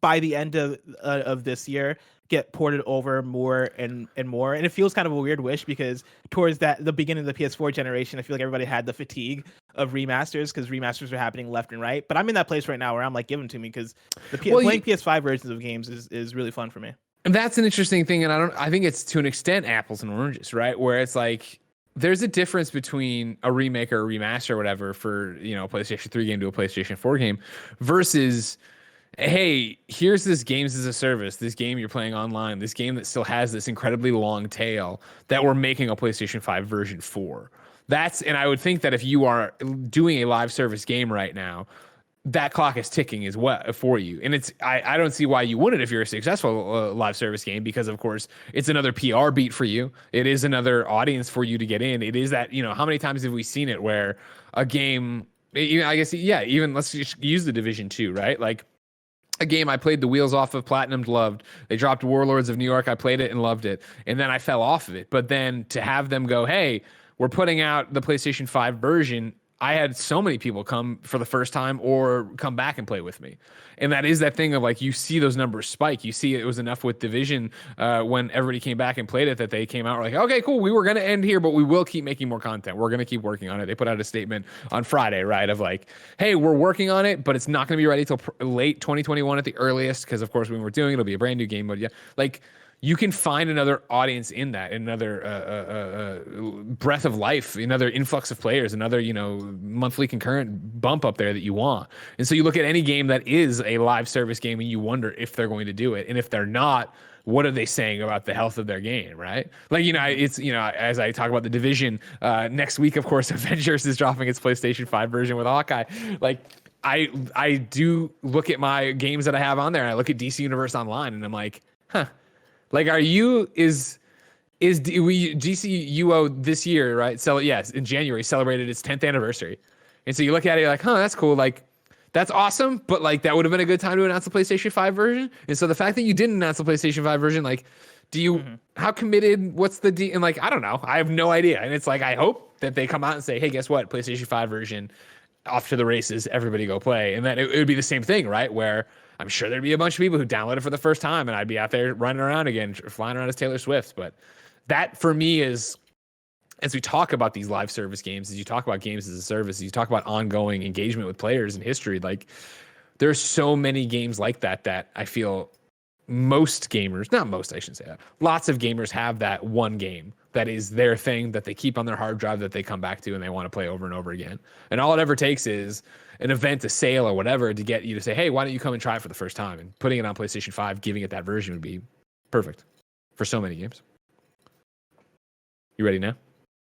by the end of this year get ported over more and more. And it feels kind of a weird wish because towards the beginning of the PS4 generation, I feel like everybody had the fatigue of remasters because remasters are happening left and right. But I'm in that place right now where I'm like, give them to me because playing PS5 versions of games is really fun for me. And that's an interesting thing. And I think it's to an extent apples and oranges, right? Where it's like, there's a difference between a remake or a remaster or whatever for, a PlayStation 3 game to a PlayStation 4 game versus, hey, here's this games as a service, this game you're playing online, this game that still has this incredibly long tail that we're making a PlayStation 5 version for. And I would think that if you are doing a live service game right now, that clock is ticking as well for you. And I don't see why you wouldn't if you're a successful live service game, because of course it's another PR beat for you. It is another audience for you to get in. It is that, how many times have we seen it where a game, I guess, yeah, even let's just use the Division 2, right? Like, a game I played the wheels off of, platinumed, loved. They dropped Warlords of New York. I played it and loved it. And then I fell off of it. But then to have them go, hey, we're putting out the PlayStation 5 version, I had so many people come for the first time or come back and play with me. And that is that thing of like, you see those numbers spike. You see it was enough with Division when everybody came back and played it that they came out like, okay, cool. We were going to end here, but we will keep making more content. We're going to keep working on it. They put out a statement on Friday, right? Of like, hey, we're working on it, but it's not going to be ready till late 2021 at the earliest. Because of course, when we're doing it, it'll be a brand new game. But yeah, like, you can find another audience in that, another breath of life, another influx of players, another, monthly concurrent bump up there that you want. And so you look at any game that is a live service game and you wonder if they're going to do it. And if they're not, what are they saying about the health of their game, right? Like, it's, as I talk about the Division, next week, of course, Avengers is dropping its PlayStation 5 version with Hawkeye. Like, I do look at my games that I have on there and I look at DC Universe Online and I'm like, huh. Like, is DCUO this year, right? So yes, in January celebrated its 10th anniversary. And so you look at it, you're like, huh, that's cool. Like, that's awesome. But like, that would have been a good time to announce the PlayStation 5 version. And so the fact that you didn't announce the PlayStation 5 version, like, how committed, what's the and like, I don't know. I have no idea. And it's like, I hope that they come out and say, hey, guess what? PlayStation 5 version, off to the races, everybody go play. And then it would be the same thing, right? Where I'm sure there'd be a bunch of people who download it for the first time and I'd be out there running around again, flying around as Taylor Swift. But that for me is, as we talk about these live service games, as you talk about games as a service, as you talk about ongoing engagement with players and history, like, there's so many games like that I feel most gamers, not most, I shouldn't say that, lots of gamers have that one game that is their thing that they keep on their hard drive that they come back to and they want to play over and over again. And all it ever takes is an event, a sale or whatever to get you to say, hey, why don't you come and try it for the first time? And putting it on PlayStation 5, giving it that version would be perfect for so many games. You ready now?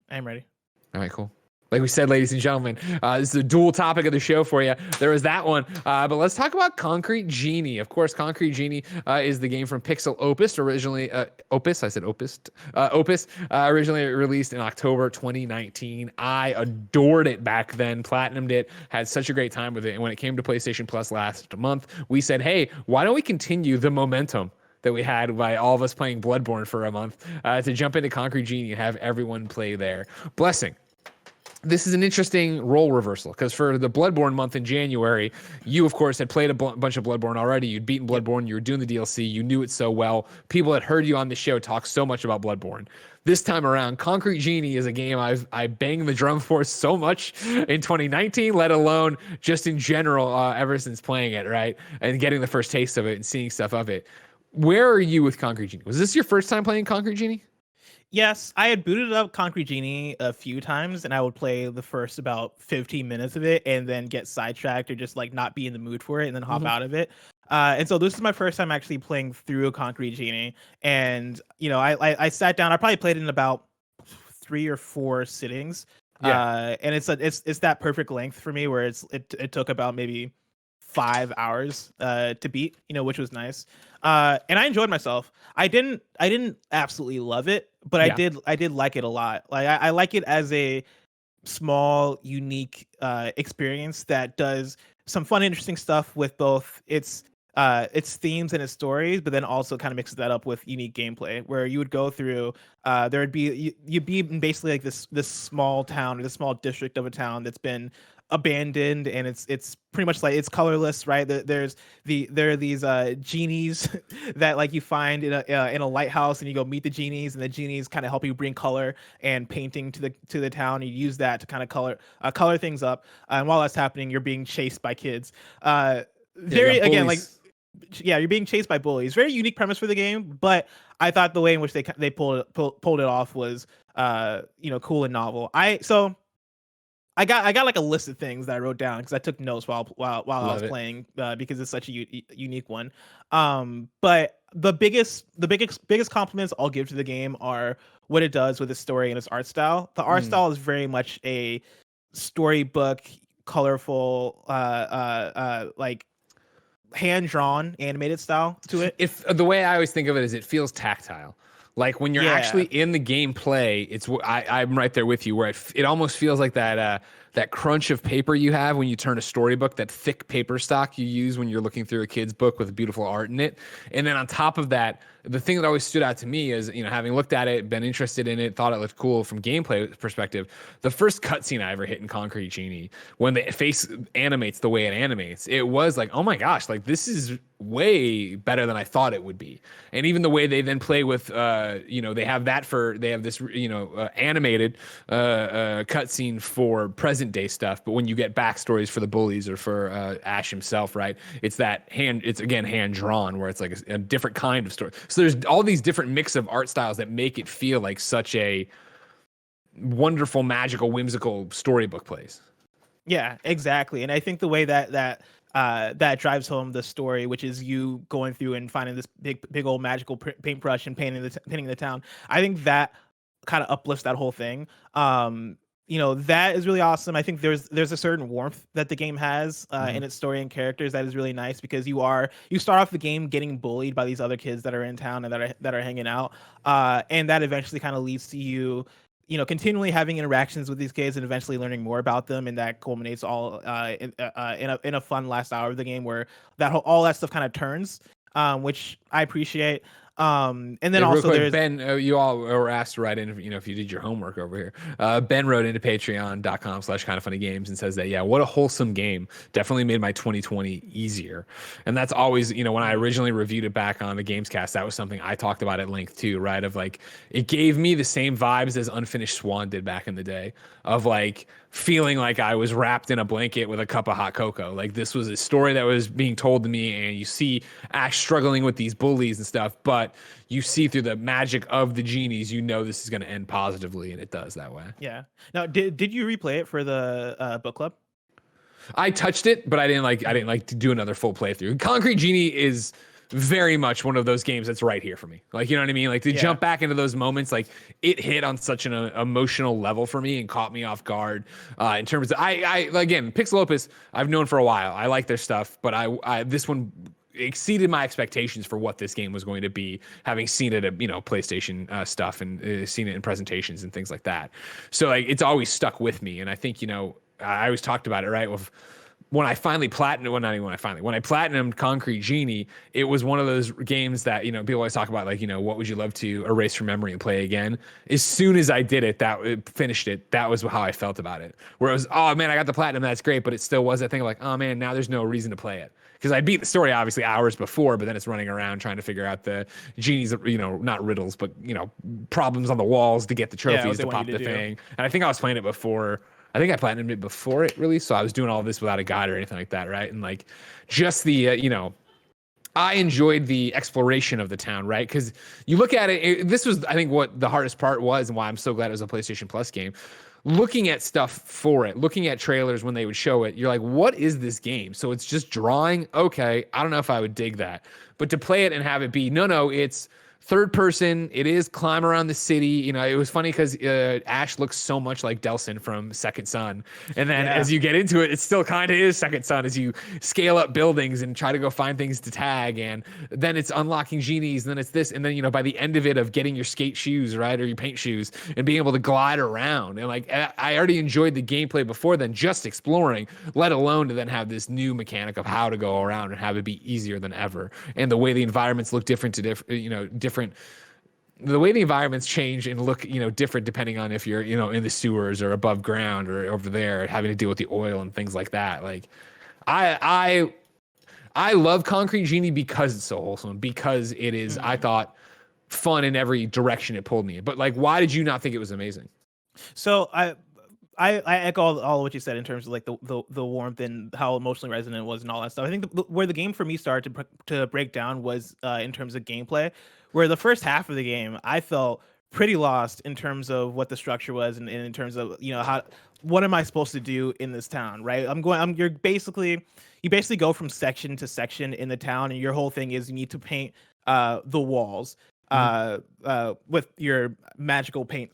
I'm ready. All right, cool. Like we said, ladies and gentlemen, this is a dual topic of the show for you. There was that one, but let's talk about Concrete Genie. Of course, Concrete Genie is the game from Pixel Opus, originally originally released in October 2019. I adored it back then, platinumed it, had such a great time with it. And when it came to PlayStation Plus last month, we said, hey, why don't we continue the momentum that we had by all of us playing Bloodborne for a month to jump into Concrete Genie and have everyone play there. Blessing. This is an interesting role reversal because for the Bloodborne month in January, you, of course, had played a bunch of Bloodborne already. You'd beaten Bloodborne. You were doing the DLC. You knew it so well. People had heard you on the show talk so much about Bloodborne. This time around, Concrete Genie is a game I banged the drum for so much in 2019, let alone just in general ever since playing it, right? And getting the first taste of it and seeing stuff of it. Where are you with Concrete Genie? Was this your first time playing Concrete Genie? Yes, I had booted up Concrete Genie a few times, and I would play the first about 15 minutes of it, and then get sidetracked or just like not be in the mood for it, and then hop out of it. And so this is my first time actually playing through a Concrete Genie, and I sat down. I probably played it in about 3 or 4 sittings. Yeah. And it's that perfect length for me where it took about maybe 5 hours to beat, which was nice. And I enjoyed myself. I didn't absolutely love it, but I did like it a lot. Like I like it as a small, unique experience that does some fun, interesting stuff with both its themes and its stories, but then also kind of mixes that up with unique gameplay. Where you would go through, there'd be you'd be in basically like this small town or this small district of a town that's been abandoned, and it's pretty much like it's colorless, right? There are these genies that like you find in a lighthouse, and you go meet the genies, and the genies kind of help you bring color and painting to the town. You use that to kind of color things up, and while that's happening, you're being chased by kids. Very again like. Yeah, you're being chased by bullies. Very unique premise for the game, but I thought the way in which they pulled it off was cool and novel. I got like a list of things that I wrote down because I took notes while I was playing because it's such a unique one. But the biggest compliments I'll give to the game are what it does with its story and its art style. The art style is very much a storybook, colorful, like hand-drawn animated style to it. If the way I always think of it is it feels tactile. Like when you're actually in the gameplay, I'm right there with you where it almost feels like that crunch of paper you have when you turn a storybook, that thick paper stock you use when you're looking through a kid's book with beautiful art in it. And then on top of that, the thing that always stood out to me is, having looked at it, been interested in it, thought it looked cool from gameplay perspective, the first cutscene I ever hit in Concrete Genie, when the face animates the way it animates, it was like, oh my gosh, like this is way better than I thought it would be. And even the way they then play with, they have this, animated cutscene for present day stuff. But when you get backstories for the bullies or for Ash himself, right, it's again hand drawn, where it's like a different kind of story. So there's all these different mix of art styles that make it feel like such a wonderful, magical, whimsical storybook place. Yeah, exactly. And I think the way that drives home the story, which is you going through and finding this big old magical paintbrush and painting the town. I think that kind of uplifts that whole thing. That is really awesome. I think there's a certain warmth that the game has in its story and characters that is really nice, because you start off the game getting bullied by these other kids that are in town and that are hanging out, and that eventually kind of leads to you continually having interactions with these kids and eventually learning more about them, and that culminates all in a fun last hour of the game where all that stuff kind of turns, which I appreciate. And then also quick, there's Ben, you all were asked to write in, if you did your homework over here. Ben wrote into patreon.com/kindoffunnygames and says that, what a wholesome game. Definitely made my 2020 easier. And that's always, when I originally reviewed it back on the Gamescast, that was something I talked about at length too, right? Of like, it gave me the same vibes as Unfinished Swan did back in the day, of like feeling like I was wrapped in a blanket with a cup of hot cocoa. Like this was a story that was being told to me, and you see Ash struggling with these bullies and stuff, but you see through the magic of the genies, this is going to end positively, and it does that way. Yeah. Now, did you replay it for the book club? I touched it, but I didn't like to do another full playthrough. Concrete Genie is very much one of those games that's right here for me. Like, you know what I mean? Like to jump back into those moments, like it hit on such an emotional level for me and caught me off guard. In terms of, again, Pixelopus, I've known for a while. I like their stuff, but this one exceeded my expectations for what this game was going to be, having seen it at PlayStation stuff and seen it in presentations and things like that. So like it's always stuck with me, and I think I always talked about it, right? When I finally when I platinumed Concrete Genie, it was one of those games that, people always talk about, like, what would you love to erase from memory and play again? As soon as I did it, finished it, that was how I felt about it. Where it was, oh man, I got the platinum, that's great, but it still was that thing of like, oh man, now there's no reason to play it. Because I beat the story obviously hours before, but then it's running around trying to figure out the genies, not riddles, but problems on the walls to get the trophies to pop the thing. And I think I was playing it before. I think I platinumed it before it released, so I was doing all this without a guide or anything like that, right? And like, just the I enjoyed the exploration of the town, right? Because you look at it, this was, I think, what the hardest part was, and why I'm so glad it was a PlayStation Plus game. Looking at stuff for it, looking at trailers when they would show it, you're like, what is this game? So it's just drawing. Okay, I don't know if I would dig that, but to play it and have it be, no, it's third person. It is climb around the city. You know, it was funny because Ash looks so much like Delsin from Second Son, and then as you get into it, it still kind of is Second Son as you scale up buildings and try to go find things to tag, and then it's unlocking genies, and then it's this, and then, you know, by the end of it, of getting your skate shoes, right, or your paint shoes, and being able to glide around, and like I already enjoyed the gameplay before then, just exploring, let alone to then have this new mechanic of how to go around and have it be easier than ever, and the way the environments look different to different. The way the environments change and look, you know, different depending on if you're, you know, in the sewers or above ground or over there, having to deal with the oil and things like that. Like, I love Concrete Genie because it's so wholesome, because it is, I thought, fun in every direction it pulled me in. But like, why did you not think it was amazing? So I echo all of what you said in terms of like the warmth and how emotionally resonant it was and all that stuff. I think where the game for me started to break down was in terms of gameplay, where the first half of the game I felt pretty lost in terms of what the structure was and in terms of, you know, what am I supposed to do in this town, right? You basically go from section to section in the town, and your whole thing is you need to paint the walls with your magical paint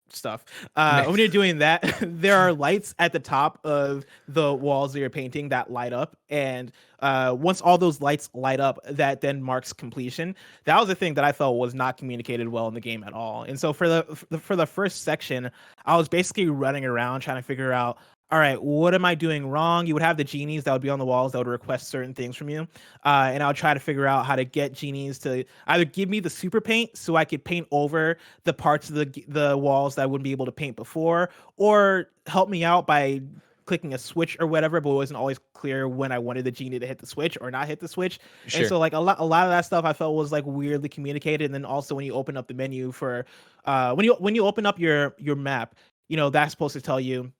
stuff. When you're doing that, there are lights at the top of the walls that you're painting that light up, and once all those lights light up, that then marks completion. That was the thing that I felt was not communicated well in the game at all. And so for the first section, I was basically running around trying to figure out, all right, what am I doing wrong? You would have the genies that would be on the walls that would request certain things from you. And I would try to figure out how to get genies to either give me the super paint so I could paint over the parts of the walls that I wouldn't be able to paint before, or help me out by clicking a switch or whatever, but it wasn't always clear when I wanted the genie to hit the switch or not hit the switch. Sure. And so like a lot of that stuff I felt was like weirdly communicated. And then also when you open up the menu for when you open up your map, you know, that's supposed to tell you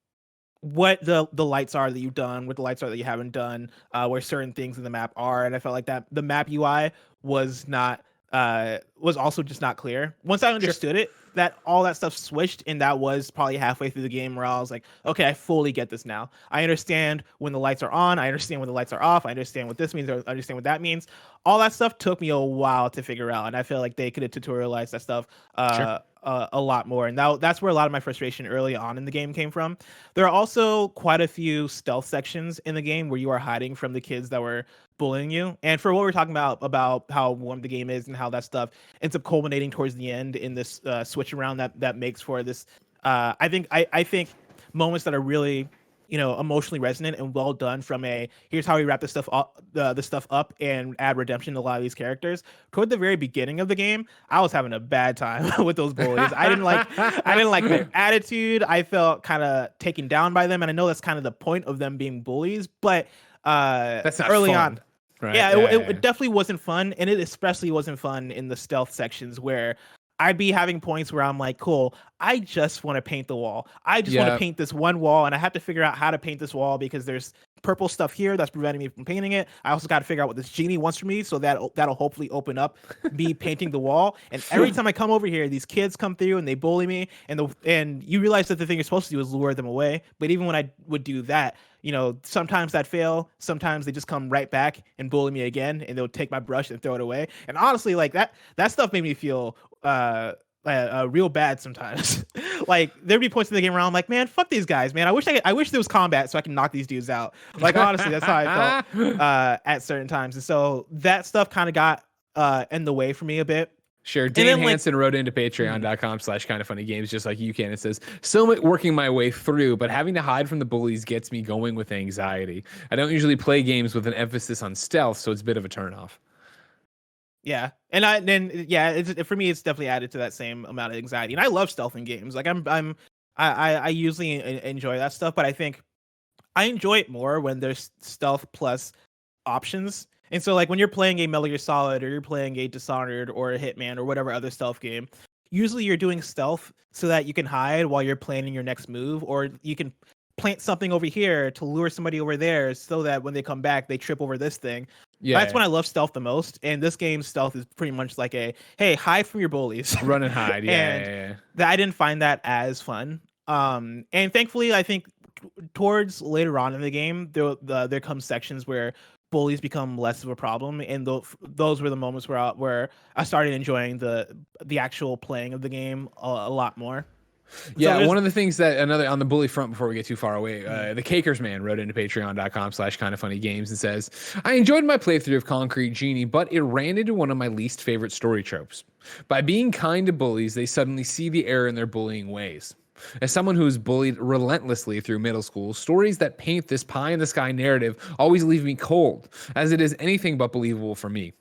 what the lights are that you've done, what the lights are that you haven't done, where certain things in the map are. And I felt like that the map UI was also just not clear. Once I understood it, that all that stuff switched, and that was probably halfway through the game where I was like, okay, I fully get this now. I understand when the lights are on, I understand when the lights are off, I understand what this means, I understand what that means. All that stuff took me a while to figure out, and I feel like they could have tutorialized that stuff a lot more. And that's where a lot of my frustration early on in the game came from. There are also quite a few stealth sections in the game where you are hiding from the kids that were bullying you. And for what we're talking about how warm the game is and how that stuff ends up culminating towards the end in this switch around that makes for this I think moments that are really, you know, emotionally resonant and well done from here's how we wrap this stuff up, the stuff up and add redemption to a lot of these characters. Toward the very beginning of the game, I was having a bad time with those bullies. I didn't like their attitude. I felt kind of taken down by them, and I know that's kind of the point of them being bullies, but that's not early fun. on. Right. Yeah, it definitely wasn't fun, and it especially wasn't fun in the stealth sections where I'd be having points where I'm like, cool, I just want to paint the wall. I just want to paint this one wall, and I have to figure out how to paint this wall because there's purple stuff here that's preventing me from painting it. I also got to figure out what this genie wants from me, so that'll hopefully open up me painting the wall. And every time I come over here, these kids come through and they bully me, and you realize that the thing you're supposed to do is lure them away. But even when I would do that, you know, sometimes I'd fail. Sometimes they just come right back and bully me again, and they'll take my brush and throw it away. And honestly, like that stuff made me feel real bad sometimes. Like there'd be points in the game where I'm like, man, fuck these guys, man. I wish there was combat so I can knock these dudes out. Like honestly, that's how I felt at certain times. And so that stuff kind of got in the way for me a bit. Sure. Dan Hansen wrote into patreon.com/kindoffunnygames just like you can. It says, so working my way through, but having to hide from the bullies gets me going with anxiety. I don't usually play games with an emphasis on stealth, so it's a bit of a turnoff. Yeah. And for me, it's definitely added to that same amount of anxiety. And I love stealth in games. Like I usually enjoy that stuff, but I think I enjoy it more when there's stealth plus options. And so like when you're playing a Metal Gear Solid or you're playing a Dishonored or a Hitman or whatever other stealth game, usually you're doing stealth so that you can hide while you're planning your next move, or you can plant something over here to lure somebody over there so that when they come back, they trip over this thing. Yeah, that's when I love stealth the most. And this game's stealth is pretty much like hey, hide from your bullies. Run and hide. Yeah. I didn't find that as fun. And thankfully, I think towards later on in the game, there comes sections where bullies become less of a problem, and those were the moments where I started enjoying the actual playing of the game a lot more. Yeah, one of the things that on the bully front before we get too far away, the Cakers man wrote into patreon.com/kindoffunnygames and says, I enjoyed my playthrough of Concrete Genie, but it ran into one of my least favorite story tropes. By being kind to bullies, they suddenly see the error in their bullying ways. As someone who was bullied relentlessly through middle school, stories that paint this pie in the sky narrative always leave me cold, as it is anything but believable for me.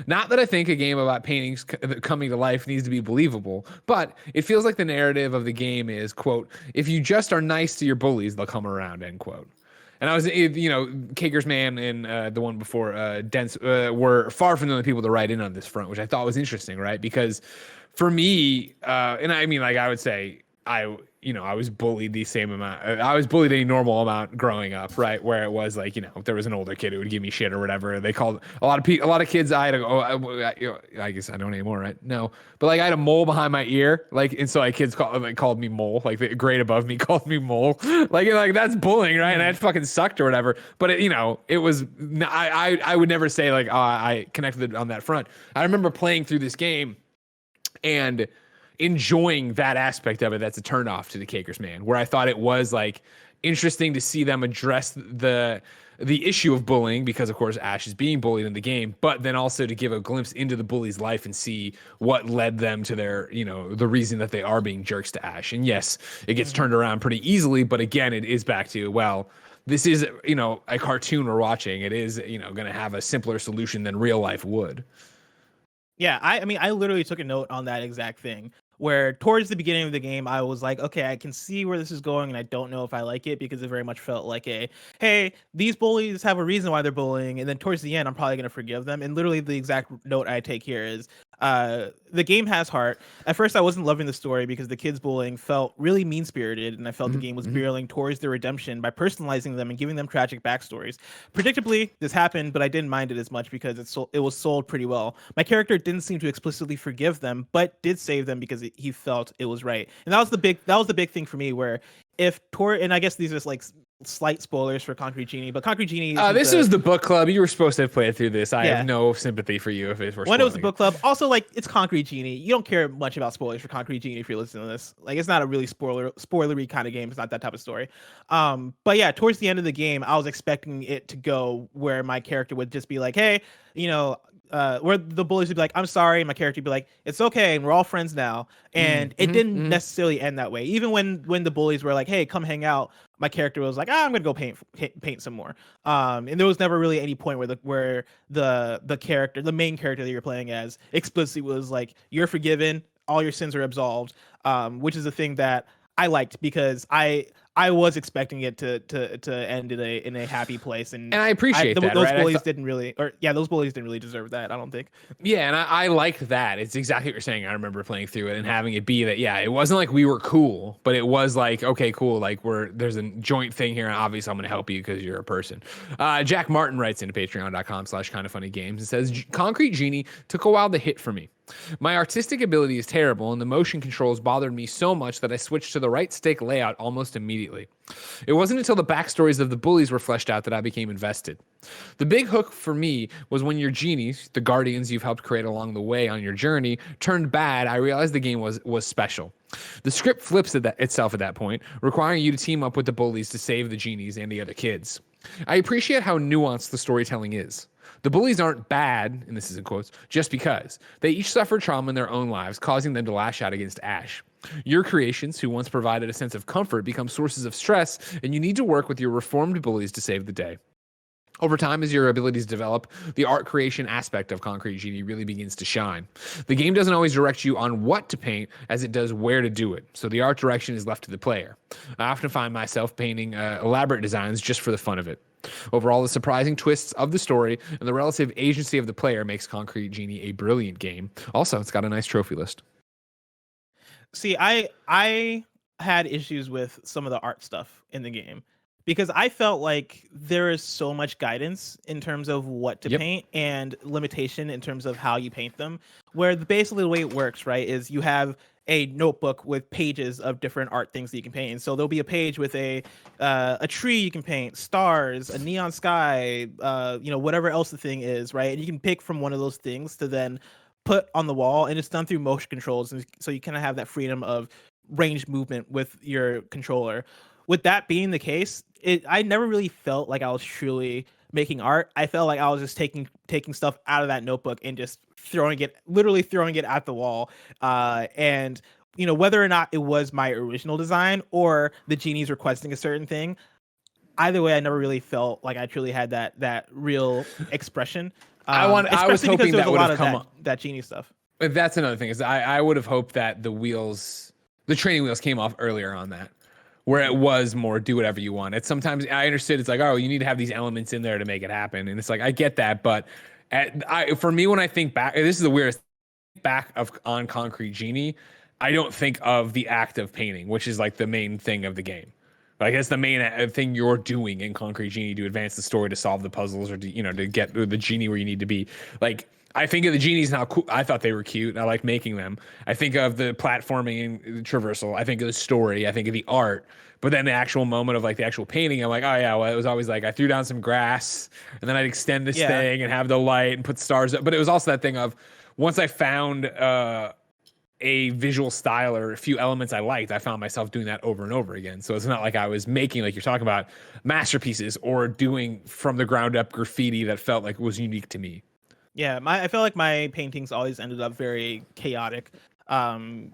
Not that I think a game about paintings coming to life needs to be believable, but it feels like the narrative of the game is, quote, if you just are nice to your bullies, they'll come around, end quote. And I was, Cakers Man and the one before, Dense, were far from the people to write in on this front, which I thought was interesting, right? Because for me, and I mean, like, I would say, I was bullied the same amount. I was bullied a normal amount growing up, right? Where it was like, if there was an older kid who would give me shit or whatever, they called a lot of kids. I had I guess I don't anymore, right? No, but like I had a mole behind my ear, like, and so like kids called me mole, like the grade above me called me mole, like that's bullying, right? And I fucking sucked or whatever. But it was I would never say like, oh, I connected on that front. I remember playing through this game and enjoying that aspect of it. That's a turnoff to the Cakers man, where I thought it was like interesting to see them address the issue of bullying, because of course Ash is being bullied in the game, but then also to give a glimpse into the bully's life and see what led them to their, the reason that they are being jerks to Ash. And yes, it gets turned around pretty easily, but again, it is back to, well, this is, a cartoon we're watching. It is, going to have a simpler solution than real life would. Yeah, I mean, I literally took a note on that exact thing, where towards the beginning of the game, I was like, okay, I can see where this is going, and I don't know if I like it, because it very much felt like hey, these bullies have a reason why they're bullying, and then towards the end, I'm probably going to forgive them. And literally the exact note I take here is, the game has heart. At first, I wasn't loving the story because the kids bullying felt really mean-spirited, and I felt the game was barreling towards their redemption by personalizing them and giving them tragic backstories. Predictably, this happened, but I didn't mind it as much because it was sold pretty well. My character didn't seem to explicitly forgive them, but did save them because he felt it was right. And that was the big thing for me, where if and I guess these are like slight spoilers for Concrete Genie, but Concrete Genie this was the book club. You were supposed to have played through this. I have no sympathy for you if it was when it was the book club. Also, like, it's Concrete Genie. You don't care much about spoilers for Concrete Genie if you're listening to this. Like, it's not a really spoilery kind of game. It's not that type of story. But yeah, towards the end of the game, I was expecting it to go where my character would just be like, hey, where the bullies would be like, I'm sorry, and my character would be like, it's okay, and we're all friends now. And it didn't necessarily end that way. Even when the bullies were like, hey, come hang out, my character was like, I'm gonna go paint some more. And there was never really any point where the main character that you're playing as explicitly was like, you're forgiven, all your sins are absolved, which is a thing that I liked, because I was expecting it to end in a happy place, and I appreciate that. Those bullies didn't really deserve that, I don't think. Yeah, and I liked that. It's exactly what you're saying. I remember playing through it and having it be that, yeah, it wasn't like we were cool, but it was like, okay, cool, like there's a joint thing here, and obviously I'm going to help you because you're a person. Jack Martin writes into patreon.com/kindoffunnygames and says, Concrete Genie took a while to hit for me. My artistic ability is terrible, and the motion controls bothered me so much that I switched to the right stick layout almost immediately. It wasn't until the backstories of the bullies were fleshed out that I became invested. The big hook for me was when your genies, the guardians you've helped create along the way on your journey, turned bad. I realized the game was special. The script flips itself at that point, requiring you to team up with the bullies to save the genies and the other kids. I appreciate how nuanced the storytelling is. The bullies aren't bad, and this is in quotes, just because. They each suffer trauma in their own lives, causing them to lash out against Ash. Your creations, who once provided a sense of comfort, become sources of stress, and you need to work with your reformed bullies to save the day. Over time, as your abilities develop, the art creation aspect of Concrete Genie really begins to shine. The game doesn't always direct you on what to paint as it does where to do it, so the art direction is left to the player. I often find myself painting elaborate designs just for the fun of it. Overall, the surprising twists of the story and the relative agency of the player makes Concrete Genie a brilliant game. Also, it's got a nice trophy list. See, I had issues with some of the art stuff in the game, because I felt like there is so much guidance in terms of what to paint and limitation in terms of how you paint them, where basically the way it works, right, is you have a notebook with pages of different art things that you can paint. And so there'll be a page with a tree you can paint, stars, a neon sky, whatever else the thing is, right? And you can pick from one of those things to then put on the wall, and it's done through motion controls, and so you kind of have that freedom of range movement with your controller. With that being the case, I never really felt like I was truly making art. I felt like I was just taking stuff out of that notebook and just literally throwing it at the wall. And whether or not it was my original design or the Genie's requesting a certain thing, either way, I never really felt like I truly had that real expression. I was hoping that would have come up. That Genie stuff. That's another thing, is I would have hoped that the training wheels came off earlier on that, where it was more do whatever you want. It's sometimes I understood it's like, oh, you need to have these elements in there to make it happen. And it's like, I get that. But for me, when I think back, this is the weirdest back on Concrete Genie, I don't think of the act of painting, which is like the main thing of the game. Like it's the main thing you're doing in Concrete Genie to advance the story, to solve the puzzles, or to get the Genie where you need to be. Like, I think of the Genies and how cool I thought they were cute, and I like making them. I think of the platforming and the traversal. I think of the story. I think of the art. But then the actual moment of like the actual painting, I'm like, oh yeah, well, it was always like I threw down some grass, and then I'd extend this thing and have the light and put stars up. But it was also that thing of once I found a visual style or a few elements I liked, I found myself doing that over and over again. So it's not like I was making, like you're talking about, masterpieces or doing from the ground up graffiti that felt like it was unique to me. Yeah, I feel like my paintings always ended up very chaotic,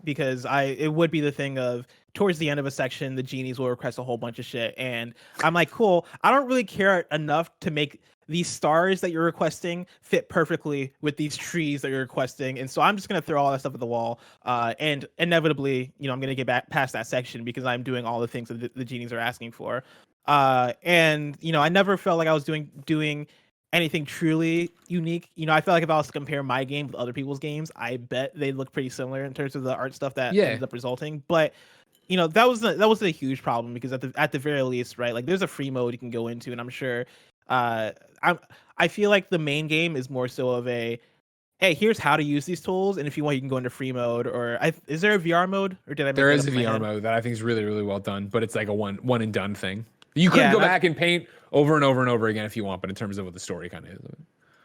because it would be the thing of towards the end of a section, the Genies will request a whole bunch of shit, and I'm like, cool, I don't really care enough to make these stars that you're requesting fit perfectly with these trees that you're requesting, and so I'm just gonna throw all that stuff at the wall, and inevitably, I'm gonna get back past that section because I'm doing all the things that the Genies are asking for, and I never felt like I was doing anything truly unique. I feel like if I was to compare my game with other people's games, I bet they look pretty similar in terms of the art stuff that ends up resulting. But that wasn't a huge problem, because at the very least, right, like there's a free mode you can go into, and I'm sure I feel like the main game is more so of a, hey, here's how to use these tools, and if you want, you can go into free mode. Or is there a VR mode, or did I? There is a VR mode that I think is really, really well done, but it's like a one and done thing. You could go back and paint over and over and over again if you want, but in terms of what the story kind of is.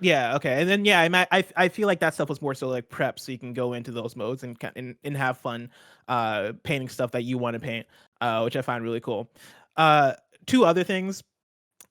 Yeah. Okay. And then I feel like that stuff was more so like prep, so you can go into those modes and have fun painting stuff that you want to paint, which I find really cool. Two other things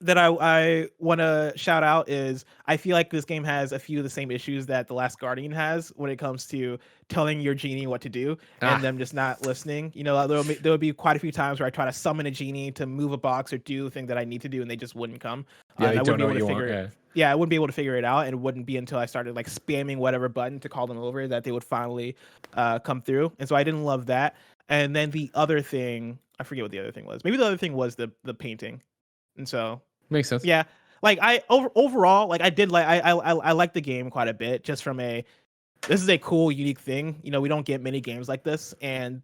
that I want to shout out is I feel like this game has a few of the same issues that The Last Guardian has when it comes to telling your Genie what to do and them just not listening. There'll be quite a few times where I try to summon a Genie to move a box or do the thing that I need to do, and they just wouldn't come. Yeah, I wouldn't be able to figure it. Yeah, I wouldn't be able to figure it out, and it wouldn't be until I started like spamming whatever button to call them over that they would finally come through. And so I didn't love that. And then the other thing, I forget what the other thing was. Maybe the other thing was the painting. And so makes sense. Yeah, like overall, like I did like I like the game quite a bit, just from this is a cool, unique thing. We don't get many games like this, and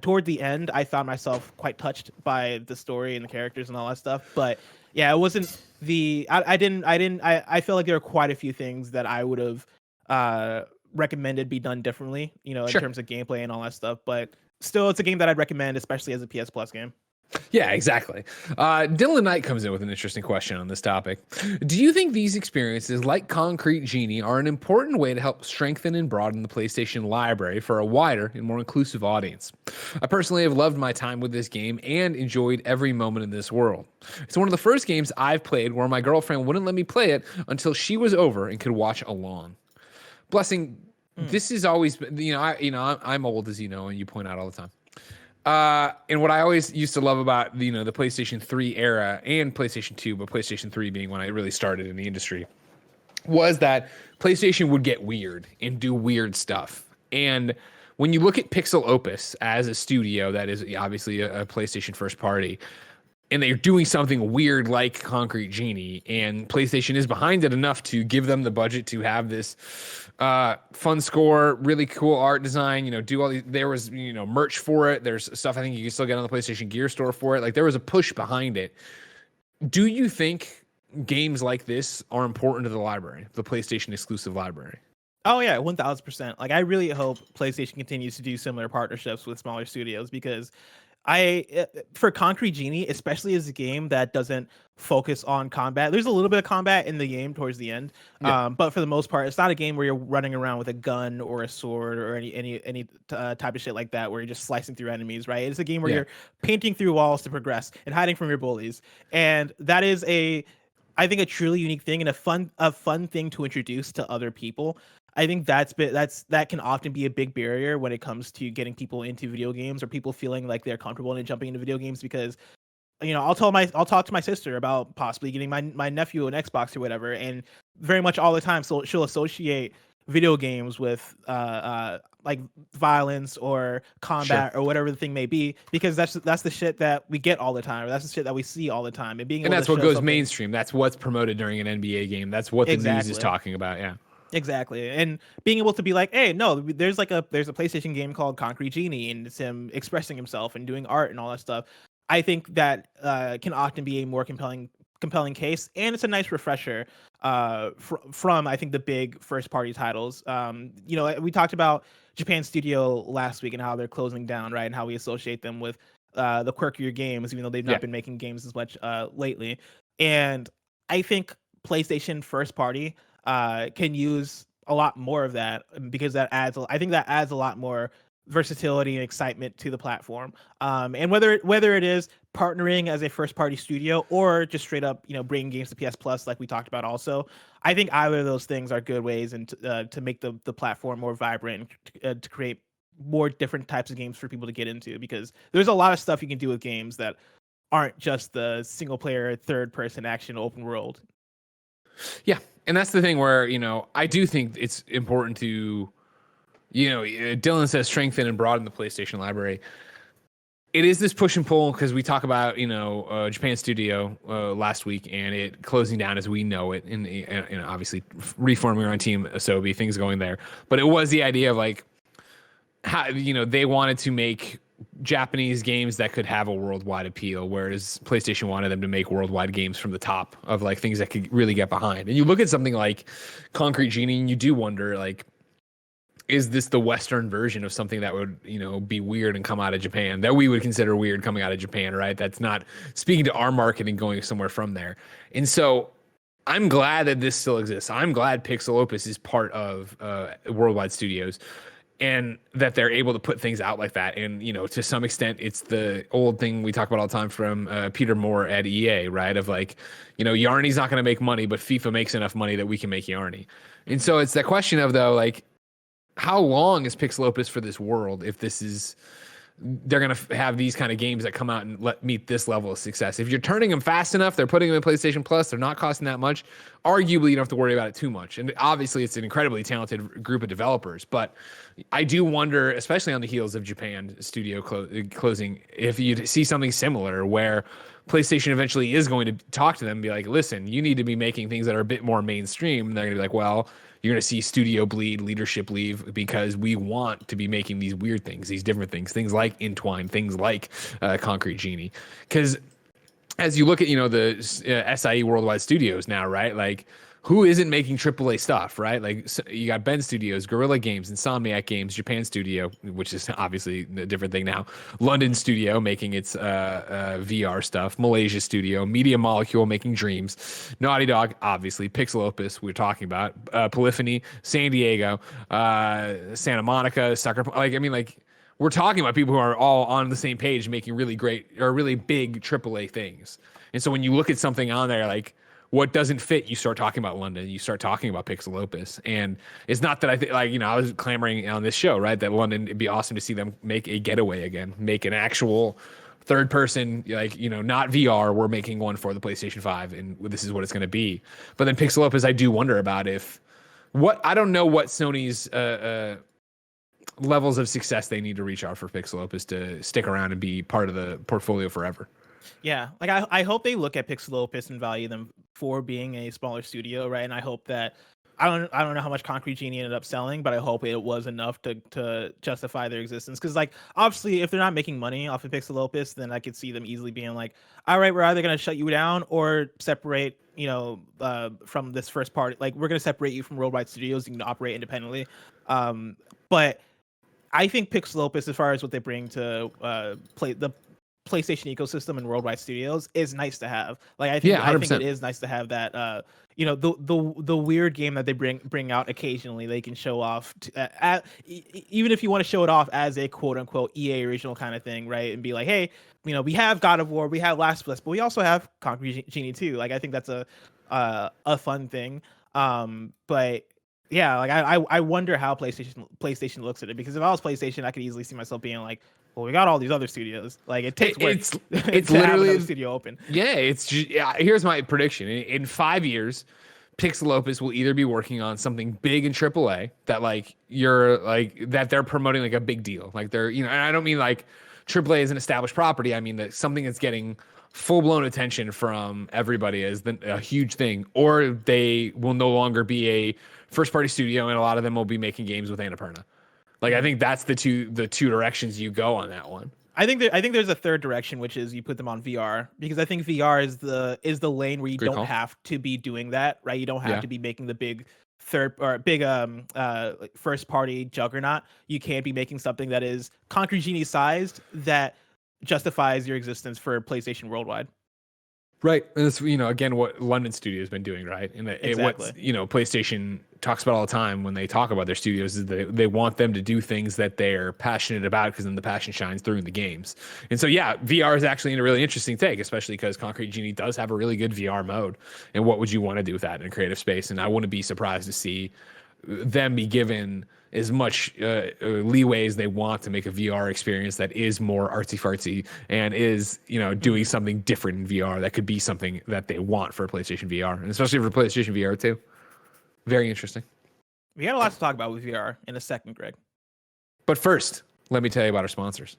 toward the end, I found myself quite touched by the story and the characters and all that stuff. But yeah, it wasn't I felt like there were quite a few things that I would have recommended be done differently, in terms of gameplay and all that stuff. But still, it's a game that I'd recommend, especially as a PS Plus game. Yeah, exactly. Dylan Knight comes in with an interesting question on this topic. Do you think these experiences, like Concrete Genie, are an important way to help strengthen and broaden the PlayStation library for a wider and more inclusive audience? I personally have loved my time with this game and enjoyed every moment in this world. It's one of the first games I've played where my girlfriend wouldn't let me play it until she was over and could watch along. Blessing, this is always, I'm old, as you know, and you point out all the time. And what I always used to love about the PlayStation 3 era and PlayStation 2, but PlayStation 3 being when I really started in the industry, was that PlayStation would get weird and do weird stuff. And when you look at Pixel Opus as a studio that is obviously a PlayStation first party, and they're doing something weird like Concrete Genie, and PlayStation is behind it enough to give them the budget to have this fun score, really cool art design, do all these, there was, merch for it. There's stuff I think you can still get on the PlayStation Gear store for it. Like there was a push behind it. Do you think games like this are important to the library, the PlayStation exclusive library? Oh yeah, 1000%. Like I really hope PlayStation continues to do similar partnerships with smaller studios, because for Concrete Genie, especially as a game that doesn't focus on combat, there's a little bit of combat in the game towards the end, but for the most part, it's not a game where you're running around with a gun or a sword or any type of shit like that, where you're just slicing through enemies, right? It's a game where you're painting through walls to progress and hiding from your bullies, and that is I think a truly unique thing and a fun thing to introduce to other people. I think that can often be a big barrier when it comes to getting people into video games, or people feeling like they're comfortable in jumping into video games, because I'll talk to my sister about possibly getting my nephew an Xbox or whatever, and very much all the time, so she'll associate video games with like violence or combat or whatever the thing may be, because that's the shit that we get all the time, or that's the shit that we see all the time, and that's what goes mainstream. That's what's promoted during an NBA game. That's what the news is talking about. Yeah. Exactly. And being able to be like, hey, no, there's a PlayStation game called Concrete Genie, and it's him expressing himself and doing art and all that stuff. I think that can often be a more compelling case, and it's a nice refresher from I think the big first party titles. We talked about Japan Studio last week and how they're closing down, right, and how we associate them with the quirkier games, even though they've not been making games as much lately. And I think PlayStation first party can use a lot more of that, because I think that adds a lot more versatility and excitement to the platform. And whether it is partnering as a first party studio or just straight up, bringing games to PS Plus, like we talked about also, I think either of those things are good ways and to make the platform more vibrant and to create more different types of games for people to get into, because there's a lot of stuff you can do with games that aren't just the single player, third person action open world. Yeah. And that's the thing where, I do think it's important to, Dylan says strengthen and broaden the PlayStation library. It is this push and pull, because we talk about, Japan Studio last week and it closing down as we know it, and obviously reforming around Team Asobi, things going there. But it was the idea of like, how, they wanted to make Japanese games that could have a worldwide appeal, whereas PlayStation wanted them to make worldwide games from the top of like things that could really get behind. And you look at something like Concrete Genie and you do wonder, like, is this the Western version of something that would, be weird and come out of Japan, that we would consider weird coming out of Japan, right? That's not speaking to our market and going somewhere from there. And so I'm glad that this still exists. I'm glad Pixel Opus is part of Worldwide Studios, and that they're able to put things out like that. And, to some extent, it's the old thing we talk about all the time from Peter Moore at EA, right? Of like, Yarny's not going to make money, but FIFA makes enough money that we can make Yarny. And so it's that question of, though, like, how long is Pixel Opus for this world if they're going to have these kind of games that come out and meet this level of success? If you're turning them fast enough, they're putting them in PlayStation Plus, they're not costing that much, arguably you don't have to worry about it too much. And obviously it's an incredibly talented group of developers, but I do wonder, especially on the heels of Japan Studio closing, if you'd see something similar where PlayStation eventually is going to talk to them and be like, listen, you need to be making things that are a bit more mainstream. And they're going to be like, well, you're going to see studio bleed, leadership leave, because we want to be making these weird things, these different things like Entwine, things like Concrete Genie. Because as you look at, the SIE Worldwide Studios now, right? Like, who isn't making AAA stuff, right? Like, so you got Ben Studios, Guerrilla Games, Insomniac Games, Japan Studio, which is obviously a different thing now, London Studio making its VR stuff, Malaysia Studio, Media Molecule making Dreams, Naughty Dog, obviously, Pixel Opus, we're talking about, Polyphony, San Diego, Santa Monica, Sucker, we're talking about people who are all on the same page making really great or really big AAA things. And so when you look at something on there, like, what doesn't fit, you start talking about London, you start talking about Pixel Opus. And it's not that I think, I was clamoring on this show, right, that London, it'd be awesome to see them make a Getaway again, make an actual third person, not VR, we're making one for the PlayStation 5, and this is what it's going to be. But then Pixel Opus, I do wonder about I don't know what Sony's levels of success they need to reach out for Pixel Opus to stick around and be part of the portfolio forever. Yeah, like I hope they look at PixelOpus and value them for being a smaller studio, right? And I hope that I don't know how much Concrete Genie ended up selling, but I hope it was enough to justify their existence. Because like obviously, if they're not making money off of PixelOpus, then I could see them easily being like, all right, we're either gonna shut you down or separate, from this first party. Like we're gonna separate you from Worldwide Studios. You can operate independently. But I think PixelOpus, as far as what they bring to the PlayStation ecosystem and Worldwide Studios, is nice to have. Like I think it is nice to have that. The weird game that they bring out occasionally, they can show off even if you want to show it off as a quote unquote EA original kind of thing, right? And be like, hey, we have God of War, we have Last of Us, but we also have Concrete Genie too. Like I think that's a fun thing. But yeah, like I wonder how PlayStation looks at it, because if I was PlayStation, I could easily see myself being like, well, we got all these other studios. Like it takes work. It's literally have studio open. Yeah, here's my prediction. In 5 years, PixelOpus will either be working on something big in AAA that they're promoting like a big deal. Like they're, and I don't mean like AAA is an established property. I mean that something that's getting full-blown attention from everybody is a huge thing, or they will no longer be a first-party studio, and a lot of them will be making games with Annapurna. Like I think that's the two directions you go on that one. I think there's a third direction, which is you put them on VR, because I think VR is the lane where you don't have to be doing that, right? You don't have to be making the big first party juggernaut. You can be making something that is Concrete Genie sized that justifies your existence for PlayStation Worldwide. Right. And it's, again, what London Studio has been doing, right? And exactly. What, PlayStation talks about all the time when they talk about their studios is that they want them to do things that they're passionate about, because then the passion shines through in the games. And so, yeah, VR is actually a really interesting take, especially because Concrete Genie does have a really good VR mode. And what would you want to do with that in a creative space? And I wouldn't be surprised to see them be given as much leeway as they want to make a VR experience that is more artsy fartsy and is, doing something different in VR that could be something that they want for PlayStation VR, and especially for PlayStation VR too. Very interesting. We got a lot to talk about with VR in a second, Greg. But first, let me tell you about our sponsors.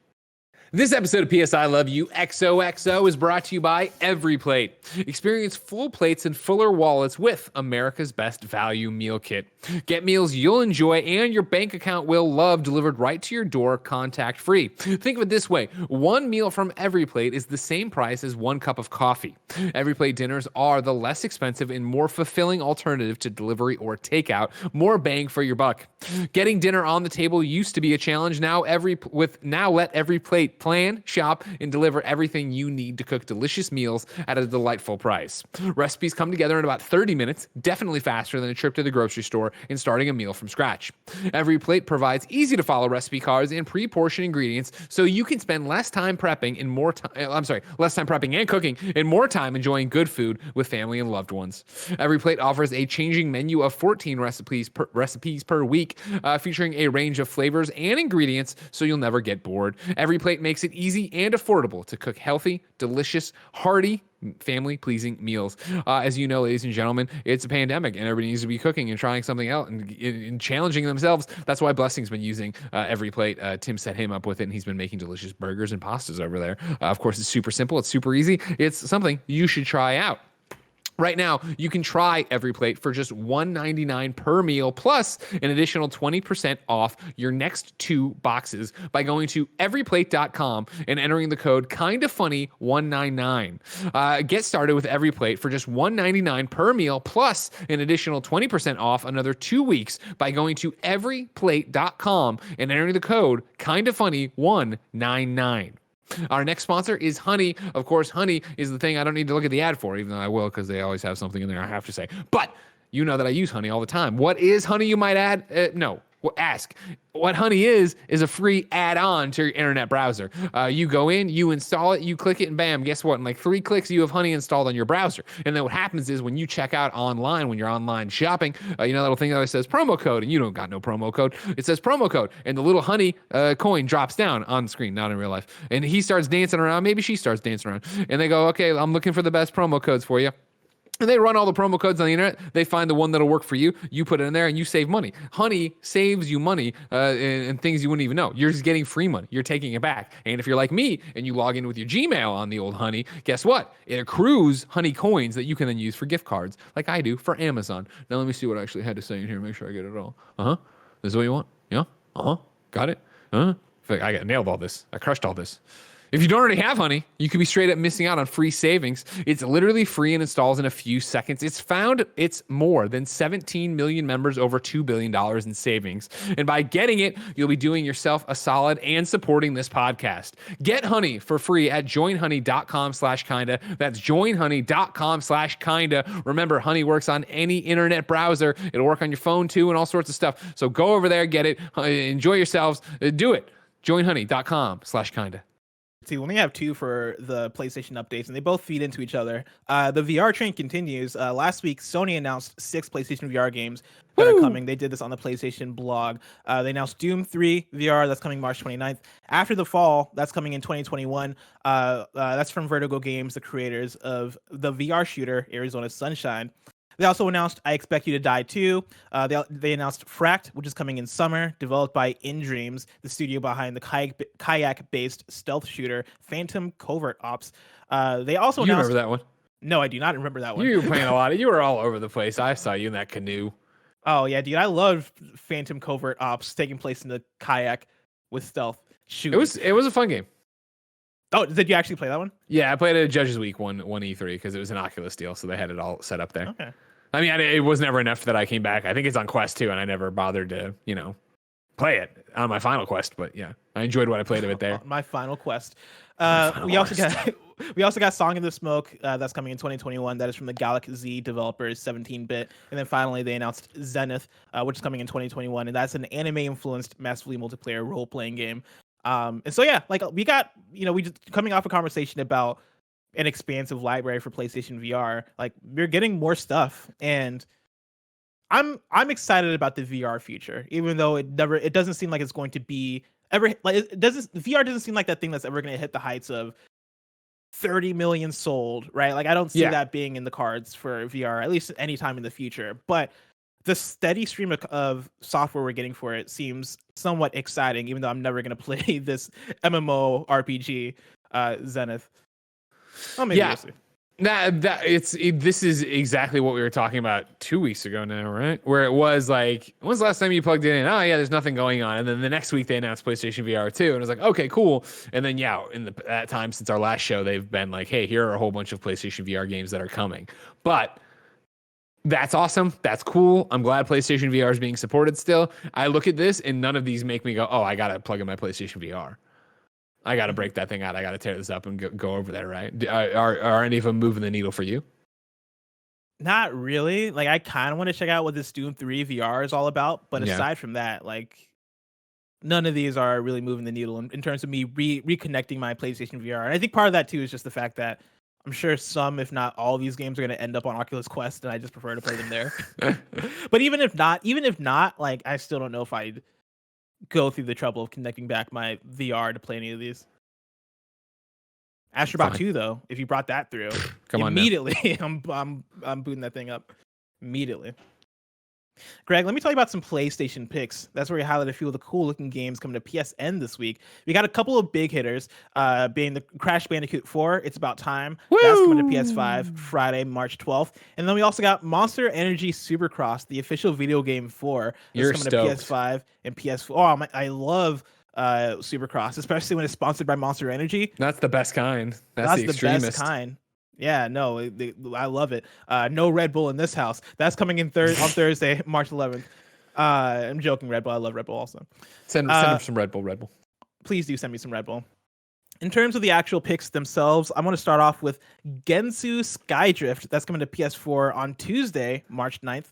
This episode of PSI Love You XOXO is brought to you by EveryPlate. Experience full plates and fuller wallets with America's Best Value Meal Kit. Get meals you'll enjoy and your bank account will love, delivered right to your door, contact-free. Think of it this way. One meal from EveryPlate is the same price as 1 cup of coffee. EveryPlate dinners are the less expensive and more fulfilling alternative to delivery or takeout. More bang for your buck. Getting dinner on the table used to be a challenge. Now let EveryPlate plan, shop, and deliver everything you need to cook delicious meals at a delightful price. Recipes come together in about 30 minutes, definitely faster than a trip to the grocery store and starting a meal from scratch. EveryPlate provides easy-to-follow recipe cards and pre-portioned ingredients, so you can spend less time prepping and cooking, and more time enjoying good food with family and loved ones. EveryPlate offers a changing menu of 14 recipes per week, featuring a range of flavors and ingredients, so you'll never get bored. EveryPlate makes it easy and affordable to cook healthy, delicious, hearty, family-pleasing meals. As you know, ladies and gentlemen, it's a pandemic and everybody needs to be cooking and trying something out and challenging themselves. That's why Blessing's been using EveryPlate. Tim set him up with it, and he's been making delicious burgers and pastas over there. Of course, it's super simple. It's super easy. It's something you should try out. Right now, you can try EveryPlate for just $1.99 per meal, plus an additional 20% off your next 2 boxes by going to everyplate.com and entering the code KINDAFUNNY199. Get started with EveryPlate for just $1.99 per meal, plus an additional 20% off another 2 weeks by going to everyplate.com and entering the code KINDAFUNNY199. Our next sponsor is Honey. Of course, Honey is the thing I don't need to look at the ad for, even though I will, because they always have something in there I have to say. But you know that I use Honey all the time. What is Honey, you might add? No. Well, ask. What Honey is a free add-on to your internet browser. You go in, you install it, you click it, and bam, guess what? In like 3 clicks, you have Honey installed on your browser. And then what happens is when you check out online, when you're online shopping, that little thing that always says promo code, and you don't got no promo code. It says promo code, and the little Honey coin drops down on the screen, not in real life. And he starts dancing around. Maybe she starts dancing around. And they go, okay, I'm looking for the best promo codes for you. And they run all the promo codes on the internet. They find the one that'll work for you. You put it in there and you save money. Honey saves you money and things you wouldn't even know. You're just getting free money. You're taking it back. And if you're like me and you log in with your Gmail on the old Honey, guess what? It accrues Honey coins that you can then use for gift cards like I do for Amazon. Now let me see what I actually had to say in here. Make sure I get it all. This is what you want? Yeah? Got it? I got nailed all this. I crushed all this. If you don't already have Honey, you could be straight up missing out on free savings. It's literally free and installs in a few seconds. It's more than 17 million members, over $2 billion in savings. And by getting it, you'll be doing yourself a solid and supporting this podcast. Get Honey for free at joinhoney.com/kinda. That's joinhoney.com/kinda. Remember, Honey works on any internet browser. It'll work on your phone too and all sorts of stuff. So go over there, get it, enjoy yourselves, do it. joinhoney.com/kinda. See, we only have 2 for the PlayStation updates, and they both feed into each other. The VR train continues. Last week, Sony announced 6 PlayStation VR games that are coming. They did this on the PlayStation blog. They announced Doom 3 VR, that's coming March 29th. After the Fall, that's coming in 2021. That's from Vertigo Games, the creators of the VR shooter Arizona Sunshine. They also announced I Expect You to Die 2. They announced Fracked, which is coming in summer, developed by In Dreams, the studio behind the kayak-based stealth shooter Phantom Covert Ops. They also announced... You remember that one? No, I do not remember that one. You were playing a lot. You were all over the place. I saw you in that canoe. Oh, yeah, dude. I love Phantom Covert Ops taking place in the kayak with stealth shooting. It was a fun game. Oh, did you actually play that one? Yeah, I played it at Judges Week 1 E3 because it was an Oculus deal, so they had it all set up there. Okay. I mean, it was never enough that I came back. I think it's on Quest 2, and I never bothered to, play it on my final quest. But yeah, I enjoyed what I played of it there. My final quest. We also got Song in the Smoke. That's coming in 2021. That is from the Galaxy developers, 17-bit. And then finally, they announced Zenith, which is coming in 2021, and that's an anime-influenced, massively multiplayer role-playing game. And so yeah, like we got, we just coming off a conversation about an expansive library for PlayStation VR. Like we're getting more stuff, and I'm excited about the VR future, even though it doesn't seem like it's going to be ever like VR doesn't seem like that thing that's ever going to hit the heights of 30 million sold, right? Like I don't see that being in the cards for VR, at least anytime in the future. But the steady stream of software we're getting for it seems somewhat exciting, even though I'm never going to play this MMO RPG, Zenith. Oh, maybe we'll see. This is exactly what we were talking about 2 weeks ago now, right? Where it was like, when's the last time you plugged it in? Oh yeah, there's nothing going on. And then the next week they announced PlayStation VR 2, and it was like, okay, cool. And then that time since our last show, they've been like, hey, here are a whole bunch of PlayStation VR games that are coming. But that's awesome. That's cool. I'm glad PlayStation VR is being supported still. I look at this and none of these make me go, oh, I got to plug in my PlayStation VR. I got to break that thing out. I got to tear this up and go over there, right? Are any of them moving the needle for you? Not really. Like, I kind of want to check out what this Doom 3 VR is all about. But aside from that, like, none of these are really moving the needle in terms of me reconnecting my PlayStation VR. And I think part of that, too, is just the fact that I'm sure some, if not all, of these games are going to end up on Oculus Quest, and I just prefer to play them there. But even if not, like, I still don't know if I'd go through the trouble of connecting back my VR to play any of these. Astrobot 2, though, if you brought that through, immediately I'm booting that thing up immediately. Greg, let me tell you about some PlayStation picks. That's where we highlight a few of the cool looking games coming to PSN this week. We got a couple of big hitters, being the Crash Bandicoot 4, It's About Time. Woo! That's coming to PS5 Friday, March 12th. And then we also got Monster Energy Supercross, the official video game 4. That's coming to PS5 and PS4. Oh, I love Supercross, especially when it's sponsored by Monster Energy. That's the best kind. That's the extremist. Best kind. Yeah, no, I love it. No Red Bull in this house. That's coming in on Thursday, March 11th. I'm joking, Red Bull. I love Red Bull also. Send me some Red Bull. Please do send me some Red Bull. In terms of the actual picks themselves, I'm going to start off with Gensu Skydrift. That's coming to PS4 on Tuesday, March 9th.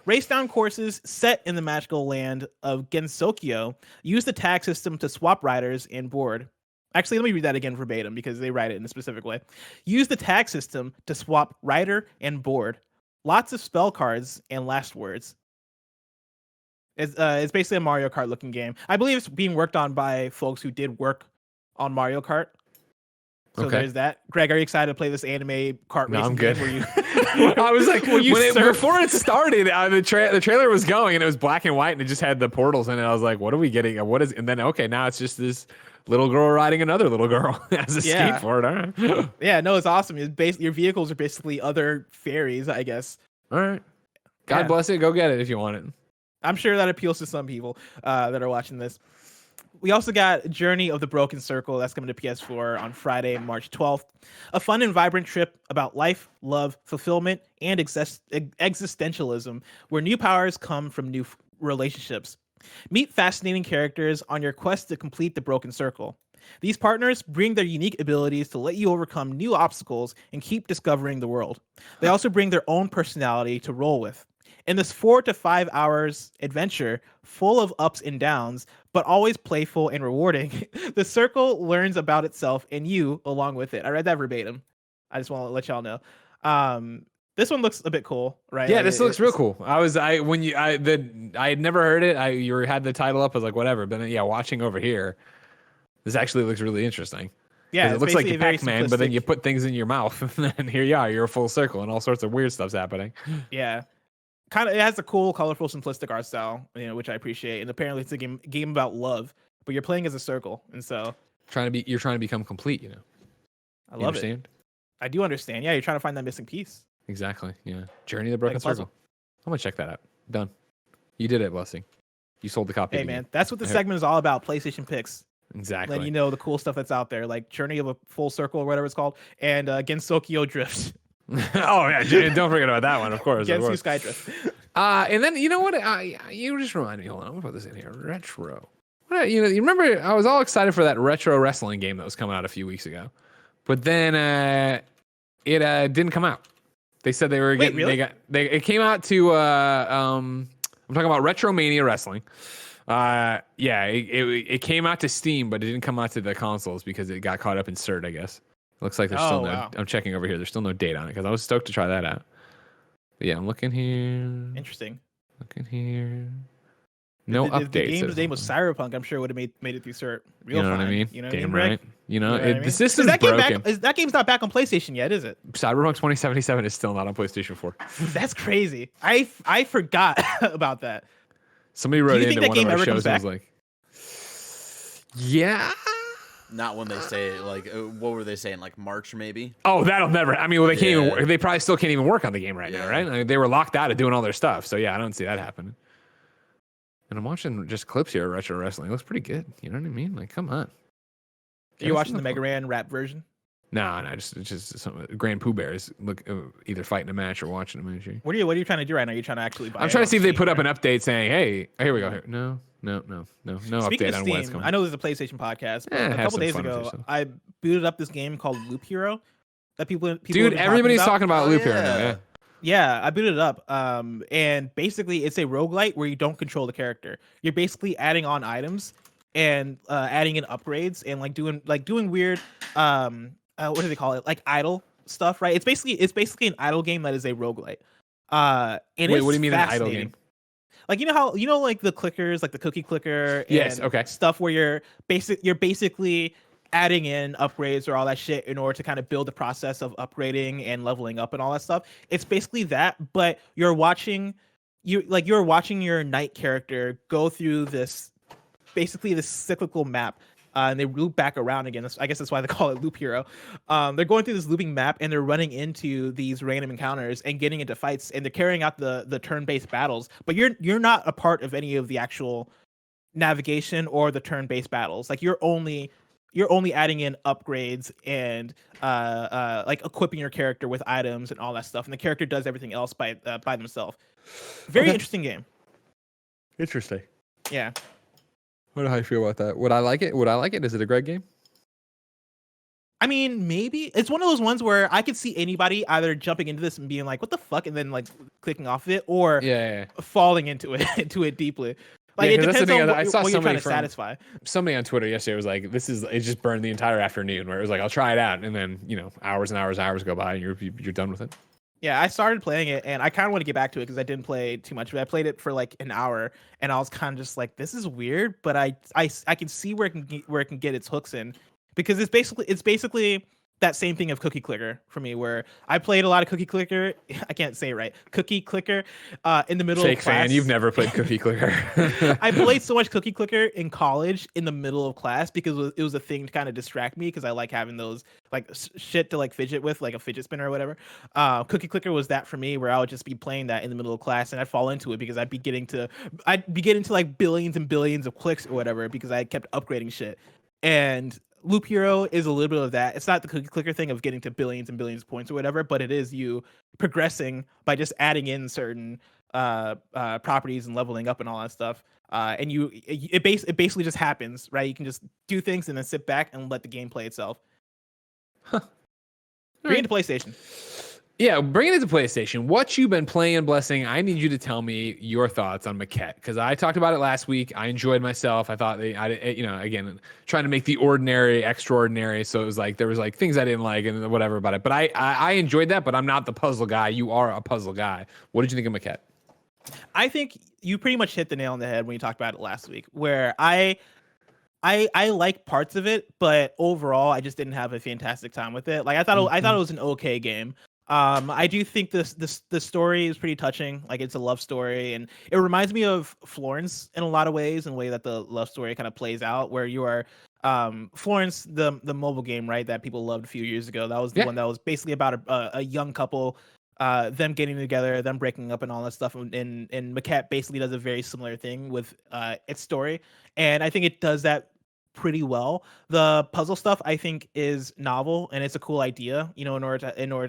Race down courses set in the magical land of Gensokyo. Use the tag system to swap riders and board. Actually, let me read that again verbatim because they write it in a specific way. Use the tag system to swap rider and board. Lots of spell cards and last words. It's basically a Mario Kart looking game. I believe it's being worked on by folks who did work on Mario Kart. So there's that. Greg, are you excited to play this anime kart racing? No, I'm good. Game I was like, before it started, the trailer was going and it was black and white and it just had the portals in it. I was like, what are we getting? What is? And then now it's just this little girl riding another little girl as a skateboard. All right. Yeah, no, it's awesome. Your vehicles are basically other fairies, I guess. All right. God bless it. Go get it if you want it. I'm sure that appeals to some people that are watching this. We also got Journey of the Broken Circle that's coming to PS4 on Friday, March 12th. A fun and vibrant trip about life, love, fulfillment, and existentialism, where new powers come from new relationships. Meet fascinating characters on your quest to complete the Broken Circle. These partners bring their unique abilities to let you overcome new obstacles and keep discovering the world. They also bring their own personality to roll with. In this 4 to 5 hours adventure, full of ups and downs, but always playful and rewarding, the circle learns about itself and you along with it. I read that verbatim. I just want to let y'all know. This one looks a bit cool, right? Yeah, this looks real cool. I had never heard it. You had the title up. I was like, whatever. But then, watching over here, this actually looks really interesting. Yeah, it looks like Pac-Man, but then you put things in your mouth, and then here you are. You're a full circle, and all sorts of weird stuff's happening. Yeah. It has a cool, colorful, simplistic art style, which I appreciate. And apparently, it's a game about love, but you're playing as a circle, and so you're trying to become complete. I love it. I do understand. Yeah, you're trying to find that missing piece. Exactly. Yeah. Journey of the Broken Circle. I'm gonna check that out. Done. You did it, Blessing. You sold the copy. Hey man, that's what the segment is all about. PlayStation picks. Exactly. Letting you know the cool stuff that's out there, like Journey of a Full Circle or whatever it's called, and Gensokyo Drift. Oh yeah, don't forget about that one, of course. Gensu Skydrift. And then you know what? You just reminded me. Hold on, I'm gonna put this in here. Retro. You remember? I was all excited for that retro wrestling game that was coming out a few weeks ago, but then it didn't come out. They said they were getting. Really? It came out to. I'm talking about Retromania Wrestling. It came out to Steam, but it didn't come out to the consoles because it got caught up in cert, I guess. Looks like there's still no. Wow. I'm checking over here. There's still no date on it because I was stoked to try that out. But yeah, I'm looking here. Interesting. Looking here. No updates. The game's name was Cyberpunk. I'm sure it would have made it through cert. Real fine. What I mean? You know Game what I mean, right? The system's broken. That game's not back on PlayStation yet, is it? Cyberpunk 2077 is still not on PlayStation 4. That's crazy. I forgot about that. Somebody wrote into one of our shows and was like, yeah. Not when they say what were they saying? Like March maybe? Oh, that'll never. I mean, they can't even work. They probably still can't even work on the game right now, right? I mean, they were locked out of doing all their stuff. So yeah, I don't see that happening. And I'm watching just clips here of retro wrestling. It looks pretty good. You know what I mean? Like, come on. Are you watching the Mega Man rap version? No, just some Grand Pooh Bears either fighting a match or watching a match. What are you trying to do right now? You're trying to actually buy. I'm trying to see if they put up an update saying, "Hey, here we go." Here. No Speaking update of on Steam, when it's coming. I know there's a PlayStation podcast, but a couple days ago, I booted up this game called Loop Hero that people. Dude, everybody's talking about Loop Hero now. Yeah. Yeah, I booted it up. And basically, it's a roguelite where you don't control the character. You're basically adding on items and adding in upgrades and doing weird. What do they call it? Like idle stuff, right? It's basically an idle game that is a roguelite. And wait, what do you mean an idle game? Like like the clickers, like the cookie clicker, and yes, okay, stuff where you're basically adding in upgrades or all that shit in order to kind of build the process of upgrading and leveling up and all that stuff. It's basically that, but you're watching your knight character go through this cyclical map. And they loop back around again. I guess that's why they call it Loop Hero. They're going through this looping map and they're running into these random encounters and getting into fights, and they're carrying out the turn-based battles. But you're not a part of any of the actual navigation or the turn-based battles. Like you're only adding in upgrades and equipping your character with items and all that stuff. And the character does everything else by themselves. Very interesting game. Interesting. Yeah. How do you feel about that? Would I like it? Is it a great game? I mean, maybe. It's one of those ones where I could see anybody either jumping into this and being like, what the fuck? And then clicking off of it, or falling into it deeply. It depends on what you're trying to satisfy. Somebody on Twitter yesterday was like, it just burned the entire afternoon, where it was like, I'll try it out. And then, hours and hours go by and you're done with it. Yeah, I started playing it, and I kind of want to get back to it because I didn't play too much of it. I played it for an hour, and I was kind of just like, "This is weird," but I can see where it can get its hooks in, because it's basically that same thing of Cookie Clicker for me, where I played a lot of Cookie Clicker. I can't say it right. Cookie Clicker in the middle of class. Fan, you've never played Cookie Clicker. I played so much Cookie Clicker in college in the middle of class because it was a thing to kind of distract me because I like having those like shit to like fidget with, like a fidget spinner or whatever. Cookie Clicker was that for me, where I would just be playing that in the middle of class and I'd fall into it because I'd be getting to like billions and billions of clicks or whatever because I kept upgrading shit. And Loop Hero is a little bit of that. It's not the Cookie Clicker thing of getting to billions and billions of points or whatever, but it is you progressing by just adding in certain properties and leveling up and all that stuff. And it basically just happens, right? You can just do things and then sit back and let the game play itself. Bring it to PlayStation. Yeah, bring it to PlayStation. What you've been playing, Blessing, I need you to tell me your thoughts on Maquette, because I talked about it last week. I enjoyed myself. I thought again, trying to make the ordinary extraordinary. So it was like, there was like things I didn't like and whatever about it. But I enjoyed that, but I'm not the puzzle guy. You are a puzzle guy. What did you think of Maquette? I think you pretty much hit the nail on the head when you talked about it last week, where I like parts of it, but overall I just didn't have a fantastic time with it. Like I thought it was an okay game. I do think the story is pretty touching. Like it's a love story, and it reminds me of Florence in a lot of ways, in the way that the love story kind of plays out, where you are Florence, the mobile game, right, that people loved a few years ago. That was the one that was basically about a young couple, them getting together, them breaking up and all that stuff. And Maquette basically does a very similar thing with its story, and I think it does that pretty well. The puzzle stuff I think is novel, and it's a cool idea, in order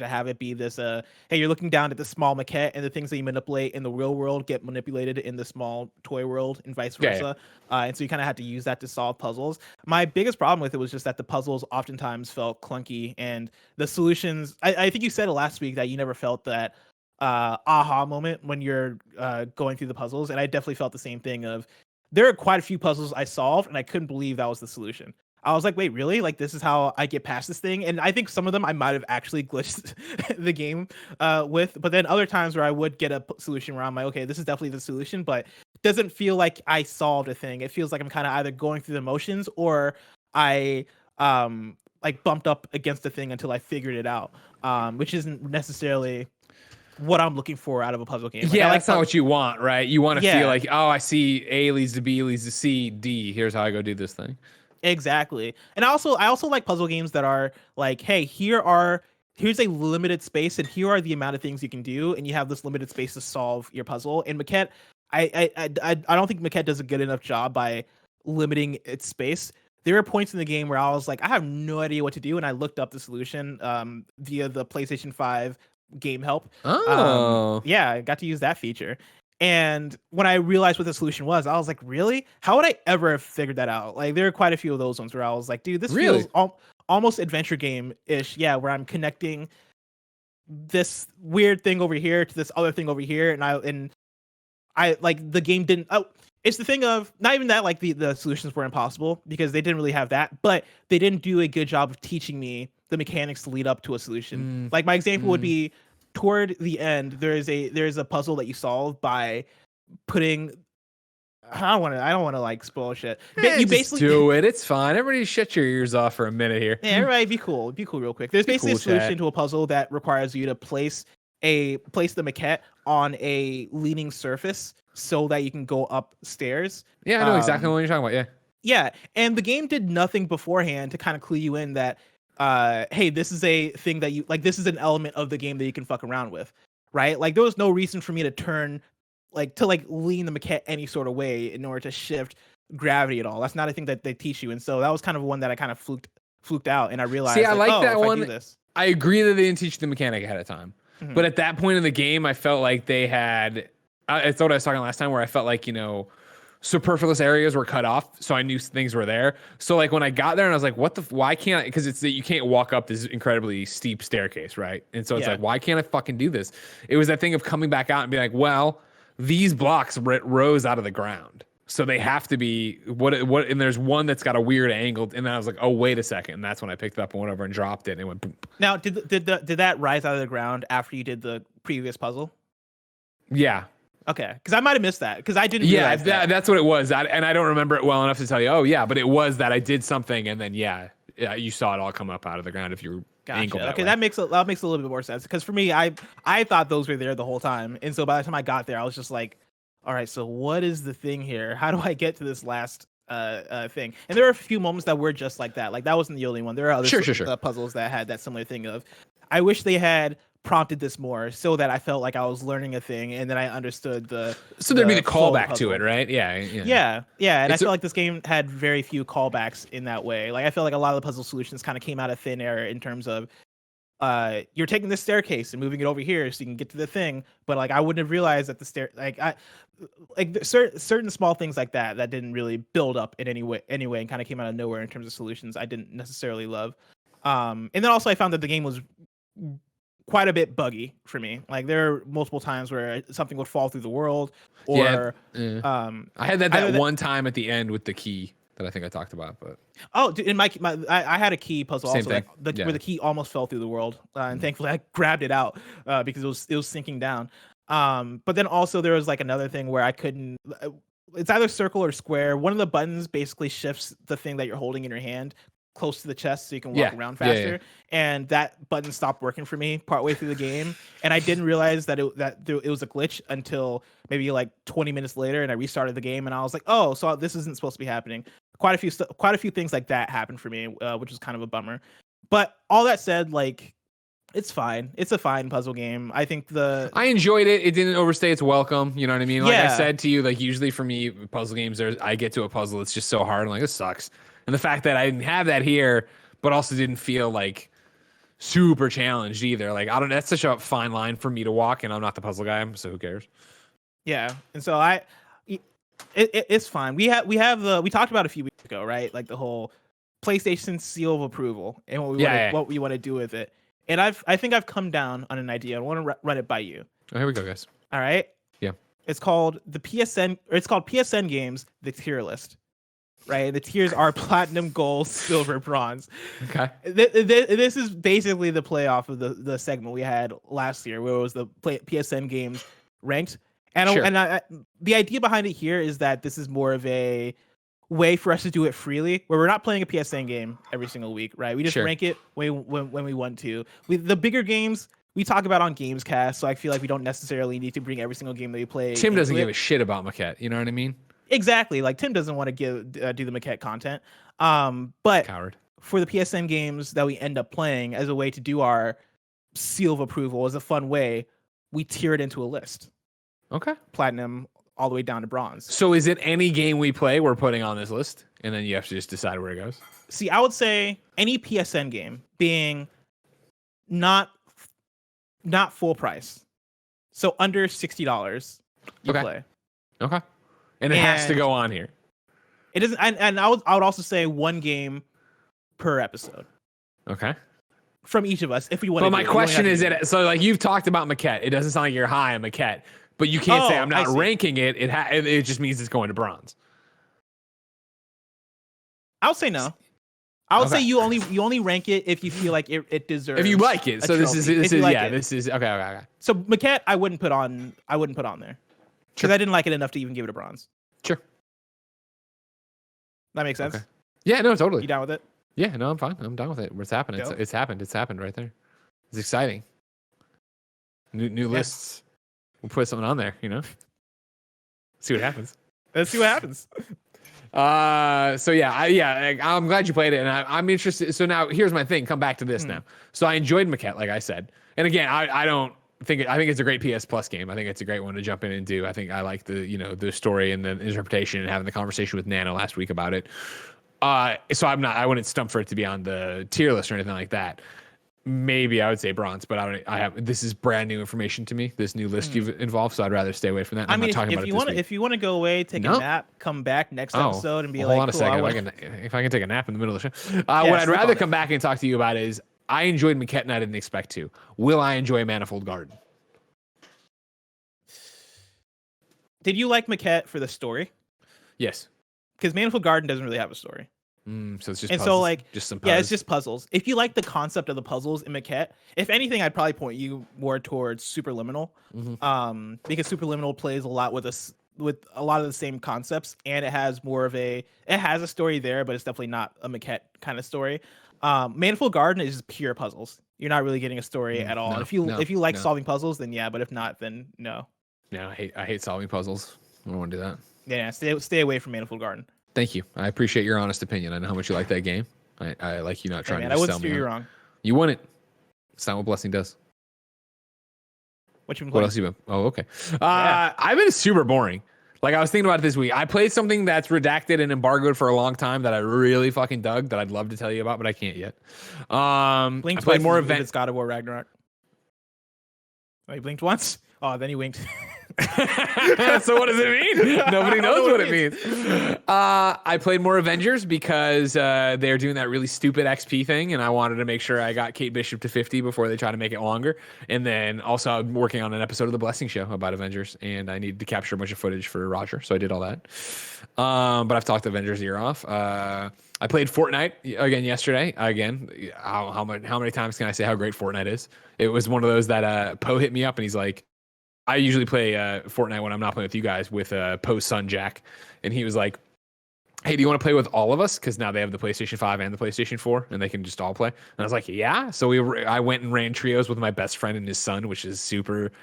to have it be this hey, you're looking down at the small maquette, and the things that you manipulate in the real world get manipulated in the small toy world and vice versa. And so you kind of had to use that to solve puzzles. My biggest problem with it was just that the puzzles oftentimes felt clunky, and the solutions, I think you said it last week that you never felt that aha moment when you're going through the puzzles, and I definitely felt the same thing of, there are quite a few puzzles I solved and I couldn't believe that was the solution. I was like, wait, really? Like, this is how I get past this thing? And I think some of them I might have actually glitched the game with, but then other times where I would get a solution where I'm like, okay, this is definitely the solution, but it doesn't feel like I solved a thing. It feels like I'm kind of either going through the motions or I like bumped up against the thing until I figured it out, which isn't necessarily what I'm looking for out of a puzzle game. Like, yeah, that's not what you want, right? You want to feel like, oh, I see A leads to B leads to C, D. Here's how I go do this thing. Exactly. And I also like puzzle games that are like, hey, here's a limited space, and here are the amount of things you can do, and you have this limited space to solve your puzzle. And Maquette, I don't think Maquette does a good enough job by limiting its space. There are points in the game where I was like, I have no idea what to do, and I looked up the solution via the PlayStation 5 game help. Yeah, I got to use that feature. And when I realized what the solution was, I was like, really? How would I ever have figured that out? Like, there are quite a few of those ones where I was like, dude, this feels almost adventure game-ish. Yeah, where I'm connecting this weird thing over here to this other thing over here, and I like, the game didn't. Oh, it's the thing of, not even that, like the solutions were impossible because they didn't really have that, but they didn't do a good job of teaching me the mechanics to lead up to a solution. Like, my example would be, toward the end, there's a puzzle that you solve by putting, I don't want to like spoil shit. You basically do it. It's fine. Everybody shut your ears off for a minute here. Yeah, everybody be cool real quick. There's basically a solution to a puzzle that requires you to place the maquette on a leaning surface so that you can go upstairs. Yeah, I know exactly what you're talking about. Yeah. Yeah, and the game did nothing beforehand to kind of clue you in that, hey, this is a thing that you like, this is an element of the game that you can fuck around with, right? Like, there was no reason for me to turn, like, to like lean the maquette any sort of way in order to shift gravity at all. That's not a thing that they teach you. And so that was kind of one that I kind of fluked out, and I realized, I like that one. I do this. I agree that they didn't teach the mechanic ahead of time. But at that point in the game, I felt like they had, it's what I was talking last time, where I felt like, superfluous areas were cut off, so I knew things were there. So like when I got there and I was like, why can't I, because it's that you can't walk up this incredibly steep staircase, right? And so it's like, why can't I fucking do this? It was that thing of coming back out and being like, well, these blocks rose out of the ground, so they have to be what and there's one that's got a weird angle, and then I was like, oh, wait a second, and that's when I picked it up and went over and dropped it, and it went boom. Now, did that rise out of the ground after you did the previous puzzle? Yeah. Okay, because I might have missed that, because I didn't realize that. That's what it was. And I don't remember it well enough to tell you, oh, yeah, but it was that I did something, and then, yeah, you saw it all come up out of the ground if you were Gotcha. That okay, way. that makes a little bit more sense because for me, I thought those were there the whole time, and so by the time I got there, I was just like, all right, so what is the thing here? How do I get to this last thing? And there are a few moments that were just like that. Like that wasn't the only one. There are other puzzles that had that similar thing of, I wish they had prompted this more so that I felt like I was learning a thing and then I understood so there'd be the callback to it, right? Yeah. And I feel like this game had very few callbacks in that way. Like I feel like a lot of the puzzle solutions kind of came out of thin air in terms of you're taking this staircase and moving it over here so you can get to the thing, but like I wouldn't have realized that certain small things like that didn't really build up in any way and kind of came out of nowhere in terms of solutions I didn't necessarily love. And then also I found that the game was quite a bit buggy for me. Like there are multiple times where something would fall through the world, or I had that one time at the end with the key that I think I talked about. But in I had a key puzzle Same also thing. where the key almost fell through the world, and thankfully I grabbed it out because it was sinking down. But then also there was like another thing where I couldn't. It's either circle or square. One of the buttons basically shifts the thing that you're holding in your hand close to the chest so you can walk around faster, and that button stopped working for me partway through the game, and I didn't realize that it was a glitch until maybe like 20 minutes later, and I restarted the game and I was like, oh, so this isn't supposed to be happening. Quite a few things like that happened for me, which was kind of a bummer. But all that said, like, it's fine. It's a fine puzzle game. I think I enjoyed it. It didn't overstay its welcome. You know what I mean? Like I said to you, like usually for me, puzzle games, I get to a puzzle, it's just so hard. I'm like, this sucks. And the fact that I didn't have that here, but also didn't feel like super challenged either. Like that's such a fine line for me to walk, and I'm not the puzzle guy, so who cares? Yeah, and so it's fine. We talked about a few weeks ago, right? Like the whole PlayStation seal of approval and what we want to do with it. And I think I've come down on an idea. I want to run it by you. Oh, here we go, guys. All right. Yeah. It's called PSN Games, the tier list. Right, the tiers are platinum, gold, silver, bronze. Okay. This is basically the playoff of the segment we had last year, where it was the PSN games ranked. And the idea behind it here is that this is more of a way for us to do it freely, where we're not playing a PSN game every single week, right? We just rank it when we want to. The bigger games we talk about on Gamescast, so I feel like we don't necessarily need to bring every single game that we play. Tim doesn't give a shit about Maquette. You know what I mean? Exactly. Like Tim doesn't want to do the Maquette content. But Coward. For the PSN games that we end up playing as a way to do our seal of approval, as a fun way, we tier it into a list. Okay. Platinum all the way down to bronze. So is it any game we play we're putting on this list, and then you have to just decide where it goes? See, I would say any PSN game being not full price, so under $60, you play. Okay. And it has to go on here. It doesn't, and I would also say one game per episode. Okay. From each of us, if we want. But my question is, so like you've talked about Maquette, it doesn't sound like you're high on Maquette, but you can't say I'm not ranking it. It just means it's going to bronze. I would say no. I would say you only rank it if you feel like it deserves. If you like it, so this is okay. So Maquette, I wouldn't put on there. Because I didn't like it enough to even give it a bronze. Sure. That makes sense? Okay. Yeah, no, totally. You down with it? Yeah, no, I'm fine. I'm down with it. It's happened. It's happened. It's happened right there. It's exciting. New lists. We'll put something on there, See what happens. Let's see what happens. So I'm glad you played it, and I'm interested. So now here's my thing. Come back to this now. So I enjoyed Maquette, like I said. And again, I think it's a great PS Plus game. I think it's a great one to jump in and do. I think I like the story and the interpretation and having the conversation with Nano last week about it. So I wouldn't stump for it to be on the tier list or anything like that. Maybe I would say bronze, but this is brand new information to me. This new list you've involved, so I'd rather stay away from that. If you want to go away, take a nap, come back next episode and be like, hold on a second. If I can take a nap in the middle of the show, what I'd rather come back and talk to you about is I enjoyed Maquette and I didn't expect to. Will I enjoy Manifold Garden? Did you like Maquette for the story? Yes. Because Manifold Garden doesn't really have a story. So it's just and puzzles. so like just some puzzles. It's just puzzles. If you like the concept of the puzzles in Maquette, if anything, I'd probably point you more towards Superliminal, because Superliminal plays a lot with a lot of the same concepts, and it has a story there, but it's definitely not a maquette kind of story. Manful Garden is just pure puzzles. You're not really getting a story at all. No, if you like no. solving puzzles, then yeah, but if not, then no. No, I hate solving puzzles. I don't want to do that. Yeah, stay away from Manful Garden. Thank you. I appreciate your honest opinion. I know how much you like that game. I like you not trying to I wouldn't sell me steer you wrong. You wouldn't. It's not what Blessing does. What you been What playing? else you been? Oh, okay. I've been super boring. Like I was thinking about it this week. I played something that's redacted and embargoed for a long time that I really fucking dug that I'd love to tell you about, but I can't yet. I played more events. God of War Ragnarok. Oh, you blinked once? Oh, then he winked. So what does it mean? Nobody knows what it means. I played more Avengers because they're doing that really stupid XP thing, and I wanted to make sure I got Kate Bishop to 50 before they try to make it longer. And then also I'm working on an episode of The Blessing Show about Avengers, and I needed to capture a bunch of footage for Roger, so I did all that. But I've talked Avengers ear off. I played Fortnite again yesterday. Again, how many times can I say how great Fortnite is? It was one of those that Poe hit me up, and he's like, I usually play Fortnite when I'm not playing with you guys with Poe's son, Jack. And he was like, hey, do you want to play with all of us? Because now they have the PlayStation 5 and the PlayStation 4, and they can just all play. And I was like, yeah. So I went and ran trios with my best friend and his son, which is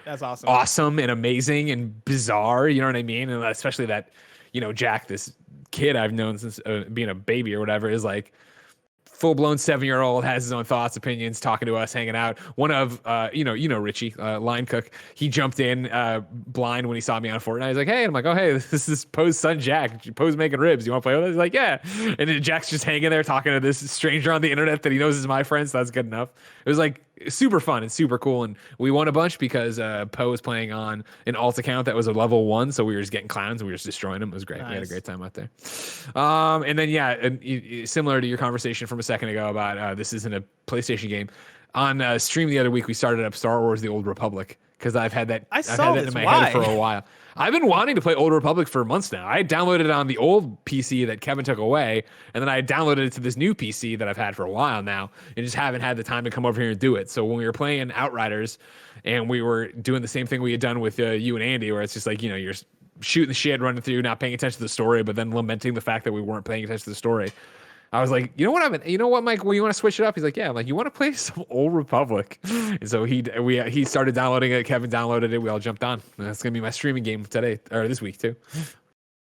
That's awesome and amazing and bizarre. You know what I mean? And especially that, Jack, this kid I've known since being a baby or whatever, is like, full-blown 7-year-old, has his own thoughts, opinions, talking to us, hanging out. One of Richie, line cook, he jumped in blind when he saw me on Fortnite. He's like, hey, and I'm like, oh, hey, this is Poe's son, Jack. Poe's making ribs. You want to play with us? He's like, yeah. And then Jack's just hanging there talking to this stranger on the internet that he knows is my friend, so that's good enough. It was like super fun and super cool, and we won a bunch because Poe was playing on an alt account that was a level 1, so we were just getting clowns and we were just destroying them. It was great. Nice. We had a great time out there. And then similar to your conversation from a second ago about this isn't a PlayStation game, on stream the other week we started up Star Wars: The Old Republic because I've had that in my head for a while. I've been wanting to play Old Republic for months now. I downloaded it on the old PC that Kevin took away, and then I downloaded it to this new PC that I've had for a while now, and just haven't had the time to come over here and do it. So when we were playing Outriders, and we were doing the same thing we had done with you and Andy, where it's just like, you're shooting the shit, running through, not paying attention to the story, but then lamenting the fact that we weren't paying attention to the story. I was like, you know what, Mike? Well, you want to switch it up? He's like, yeah. I'm like, you want to play some Old Republic? And so he started downloading it. Kevin downloaded it. We all jumped on. And that's gonna be my streaming game today or this week too.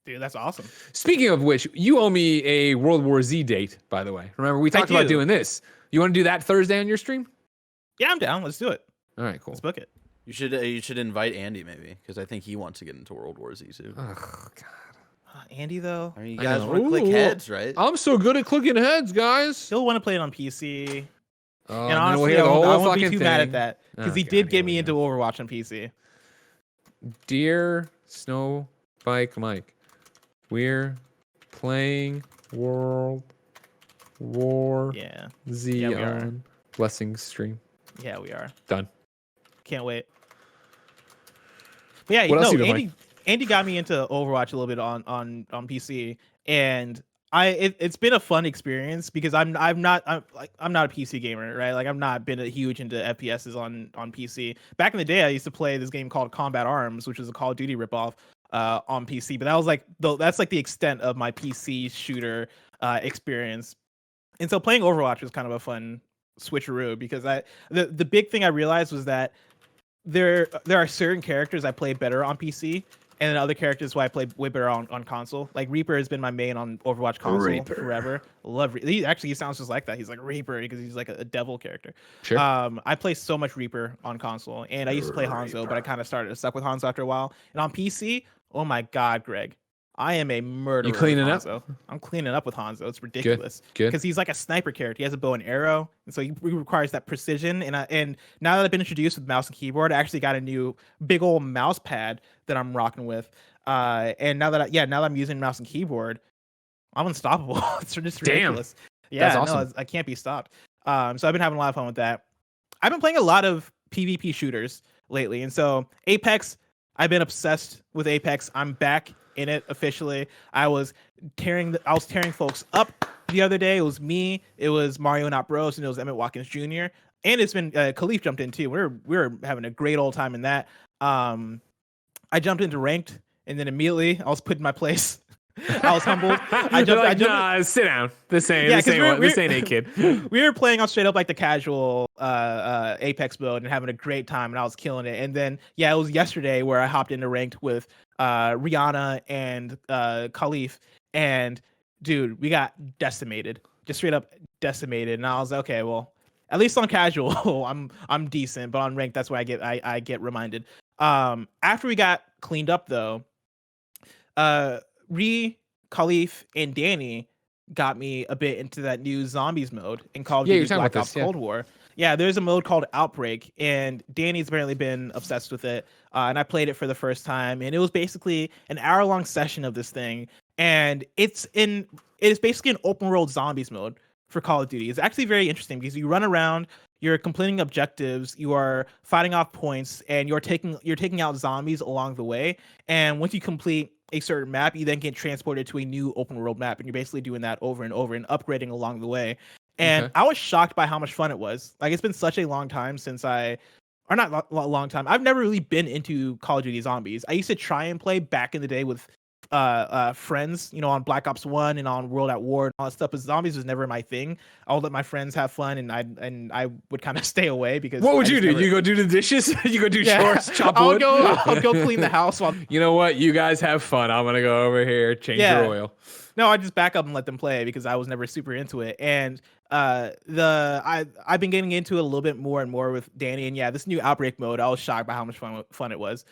Dude, that's awesome. Speaking of which, you owe me a World War Z date, by the way. Remember, we talked about doing this. You want to do that Thursday on your stream? Yeah, I'm down. Let's do it. All right, cool. Let's book it. You should invite Andy maybe, because I think he wants to get into World War Z too. Oh God. Andy, though. I mean, you guys want to click heads, right? I'm so good at clicking heads, guys. He'll want to play it on PC. And honestly, I won't be too mad at that because he did get me into Overwatch on PC. Dear Snowbike Mike, we're playing World War Z on Blessing stream. Yeah, we are. Done. Can't wait. But yeah, Andy got me into Overwatch a little bit on PC, and it's been a fun experience because I'm not a PC gamer, right? Like I'm not been huge into FPSs on PC. Back in the day, I used to play this game called Combat Arms, which is a Call of Duty ripoff on PC. But that was that's the extent of my PC shooter experience. And so playing Overwatch was kind of a fun switcheroo because the big thing I realized was that there are certain characters I play better on PC, and then other characters who I play way better on console. Like Reaper has been my main on Overwatch console forever. Love he sounds just like that. He's like Reaper because he's like a devil character. Sure. I play so much Reaper on console, and I used to play Hanzo, but I kind of started stuck with Hanzo after a while. And on PC, oh my God, Greg, I am a murderer. You cleaning up? I'm cleaning up with Hanzo. It's ridiculous. Good. Because he's like a sniper character. He has a bow and arrow, and so he requires that precision. And now that I've been introduced with mouse and keyboard, I actually got a new big old mouse pad that I'm rocking with. And now that I'm using mouse and keyboard, I'm unstoppable. It's just ridiculous. Damn. Yeah, that's awesome. I can't be stopped. So I've been having a lot of fun with that. I've been playing a lot of PvP shooters lately, and so Apex. I've been obsessed with Apex. I'm back in it officially. I was tearing folks up the other day. It was me, it was Mario Not Bros, and it was Emmett Watkins Jr. And it's been Khalif jumped in too. We were having a great old time in that. I jumped into ranked, and then immediately I was put in my place. I was humbled. Nah, sit down. This ain't a kid. We were playing on straight up like the casual Apex mode and having a great time, and I was killing it. And then it was yesterday where I hopped into ranked with Rihanna and Khalif, and dude, we got decimated, just straight up decimated. And I was like, okay, well, at least on casual, I'm decent, but on ranked, that's where I get reminded. After we got cleaned up though, Khalif, and Danny got me a bit into that new zombies mode in Call of Duty Black Ops Cold War. Yeah, there's a mode called Outbreak, and Danny's apparently been obsessed with it. And I played it for the first time, and it was basically an hour-long session of this thing. And it is basically an open world zombies mode for Call of Duty. It's actually very interesting because you run around, you're completing objectives, you are fighting off points, and you're taking out zombies along the way. And once you complete a certain map, you then get transported to a new open world map, and you're basically doing that over and over and upgrading along the way. And I was shocked by how much fun it was. Like, it's been such a long time since long time. I've never really been into Call of Duty Zombies. I used to try and play back in the day with friends, on Black Ops 1 and on World at War and all that stuff, but zombies was never my thing. I would let my friends have fun, and I would kind of stay away because what would you do? You go do the dishes? You go do chores, chop wood? I'll go clean the house while you know what? You guys have fun. I'm gonna go over here, change your oil. No, I just back up and let them play because I was never super into it. And I've been getting into it a little bit more and more with Danny, and this new Outbreak mode, I was shocked by how much fun it was.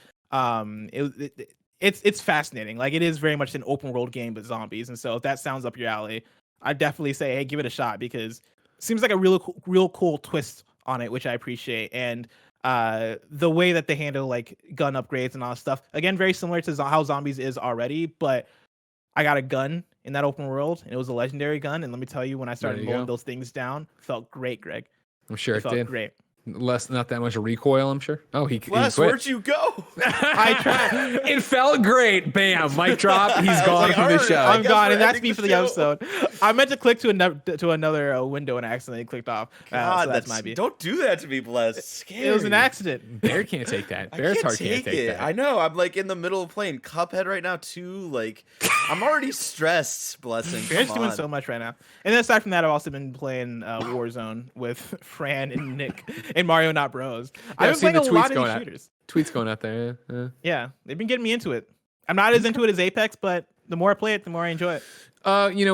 It's fascinating. Like, it is very much an open world game with zombies, and so if that sounds up your alley, I'd definitely say, hey, give it a shot, because it seems like a real cool twist on it, which I appreciate. And the way that they handle like gun upgrades and all that stuff, again, very similar to how zombies is already, but I got a gun in that open world, and it was a legendary gun, and let me tell you, when I started mowing those things down, it felt great, Greg. I'm sure it felt did. Great. Not that much recoil, I'm sure. Oh, he where'd you go? I tried. It felt great. Bam, mic drop. He's gone from the show. I'm gone, and that's me for the episode. I meant to click to another window, and I accidentally clicked off. God, so that's my be. Don't do that to me, Bless. It's scary. It was an accident. Bear can't take that. Bear's heart can't take that. I know. I'm like in the middle of playing Cuphead right now too. Like, I'm already stressed. Blessing. Bear's doing so much right now. And then aside from that, I've also been playing Warzone with Fran and Nick and Mario Not Bros. I've been playing a lot of these shooters. Tweets going out there. Yeah, they've been getting me into it. I'm not as into it as Apex, but the more I play it, the more I enjoy it.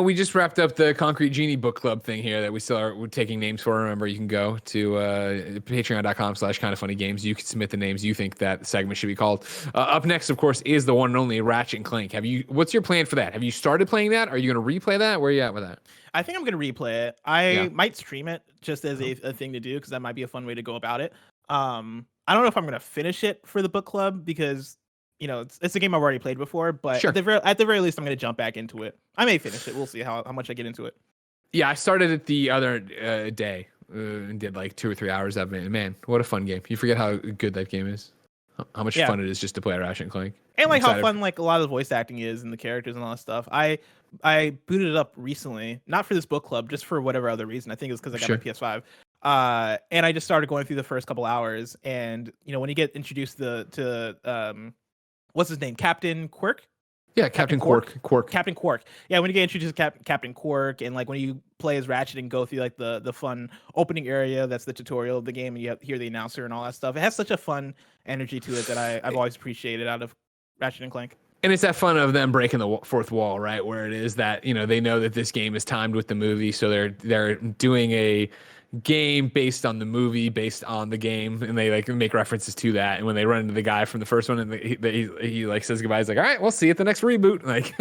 We just wrapped up the Concrete Genie book club thing here that we're taking names for. Remember, you can go to patreon.com/kindoffunnygames. You can submit the names you think that segment should be called. Up next, of course, is the one and only Ratchet and Clank. What's your plan for that? Have you started playing that? Are you going to replay that? Where are you at with that? I think I'm going to replay it. I might stream it just as a thing to do, because that might be a fun way to go about it. I don't know if I'm going to finish it for the book club, because it's a game I've already played before, but sure. at the very least, I'm going to jump back into it. I may finish it. We'll see how much I get into it. Yeah, I started it the other day and did like 2 or 3 hours of it. Man, what a fun game. You forget how good that game is. How much fun it is just to play Ratchet and Clank. And like how fun like a lot of the voice acting is and the characters and all that stuff. I booted it up recently, not for this book club, just for whatever other reason. I think it's because I got my PS5. And I just started going through the first couple hours, and when you get introduced to what's his name, Captain Quirk? Yeah, Captain Quark. Captain Quark. Yeah, when you get introduced to Captain Quark, and like when you play as Ratchet and go through like the fun opening area, that's the tutorial of the game, and you hear the announcer and all that stuff. It has such a fun energy to it that I've always appreciated out of Ratchet and Clank. And it's that fun of them breaking the fourth wall, right? Where it is that they know that this game is timed with the movie, so they're doing a game based on the movie, based on the game, and they like make references to that. And when they run into the guy from the first one, and he like says goodbye, he's like, "All right, we'll see you at the next reboot. Like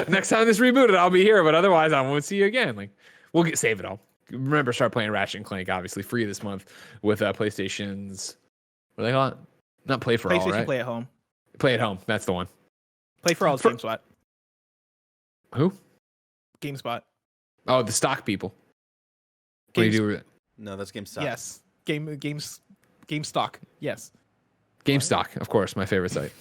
next time this rebooted, I'll be here, but otherwise I won't see you again." Like we'll save it all. Remember, start playing Ratchet and Clank, obviously free this month with PlayStation's. What do they call it? Not Play for All, right? Play at Home. Play at Home. That's the one. Play for All is GameSpot. Who? GameSpot. Oh, the stock people. What do you do with it? No, that's GameStop. Yes. GameStock. Yes. GameStock, of course, my favorite site.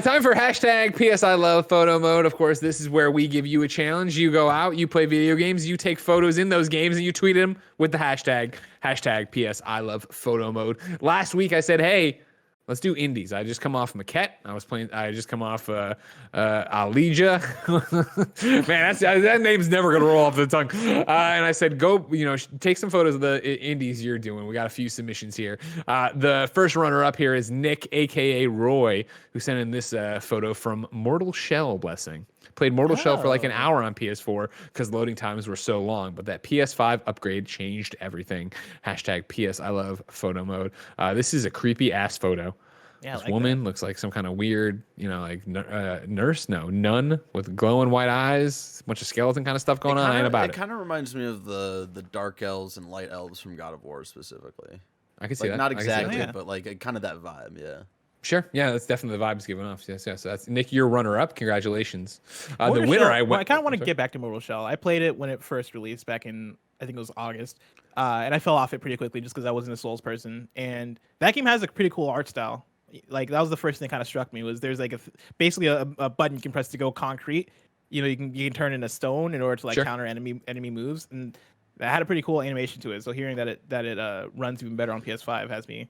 Time for hashtag PSILOVEPHOTOMODE. Of course, this is where we give you a challenge. You go out, you play video games, you take photos in those games, and you tweet them with the hashtag PSILOVEPHOTOMODE. Last week, I said, hey, Let's do indies. I just come off Maquette. I just come off Adeoye. Man, that name's never gonna roll off the tongue. And I said, go, take some photos of the indies you're doing. We got a few submissions here. The first runner up here is Nick, aka Roy, who sent in this photo from Mortal Shell. Blessing. Played Mortal Shell for like an hour on PS4 because loading times were so long, but that PS5 upgrade changed everything. Hashtag PSILOVEPHOTOMODE. This is a creepy ass photo. Yeah, this woman looks like some kind of weird, nun with glowing white eyes, a bunch of skeleton kind of stuff going on. It kind of reminds me of the dark elves and light elves from God of War specifically. I can see that. Not exactly, but like kind of that vibe, yeah. Sure. Yeah, that's definitely the vibes given off. Yes. So that's Nick, your runner-up. Congratulations. The Mortal winner, Shell, I kind of want to get back to Mortal Shell. I played it when it first released back in, I think it was August. And I fell off it pretty quickly just because I wasn't a Souls person. And that game has a pretty cool art style. Like, that was the first thing that kind of struck me, was there's like basically a button you can press to go concrete. You can turn into stone in order to counter enemy moves. And that had a pretty cool animation to it. So hearing that it runs even better on PS5 has me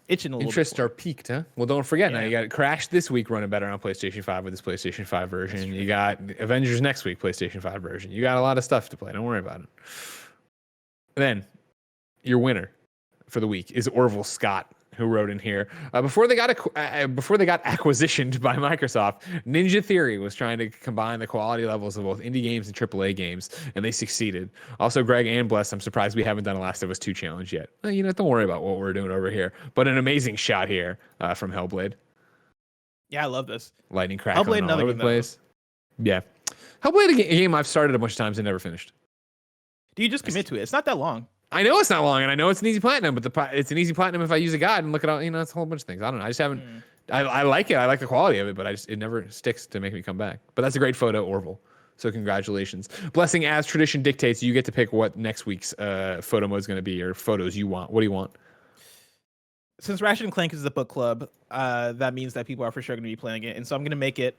itching a little Interest bit. are peaked, huh? Well, don't forget, now you got Crash this week running better on PlayStation 5 with this PlayStation 5 version. You got Avengers next week, PlayStation 5 version. You got a lot of stuff to play. Don't worry about it. Then, your winner for the week is Orville Scott, who wrote in here. Before they got acquisitioned by Microsoft, Ninja Theory was trying to combine the quality levels of both indie games and AAA games, and they succeeded. Also, Greg and Bless, I'm surprised we haven't done a Last of Us 2 challenge yet. Don't worry about what we're doing over here. But an amazing shot here from Hellblade. Yeah, I love this. Lightning crackling all over the place. Yeah. Hellblade, a game I've started a bunch of times and never finished. Do you just commit to it? It's not that long. I know it's not long, and I know it's an easy platinum, but it's an easy platinum if I use a guide and look at all, it's a whole bunch of things. I don't know. I just haven't. I like it. I like the quality of it, but it never sticks to make me come back. But that's a great photo, Orville. So congratulations. Blessing, as tradition dictates, you get to pick what next week's photo mode is going to be, or photos you want. What do you want? Since Ratchet & Clank is the book club, that means that people are for sure going to be playing it, and so I'm going to make it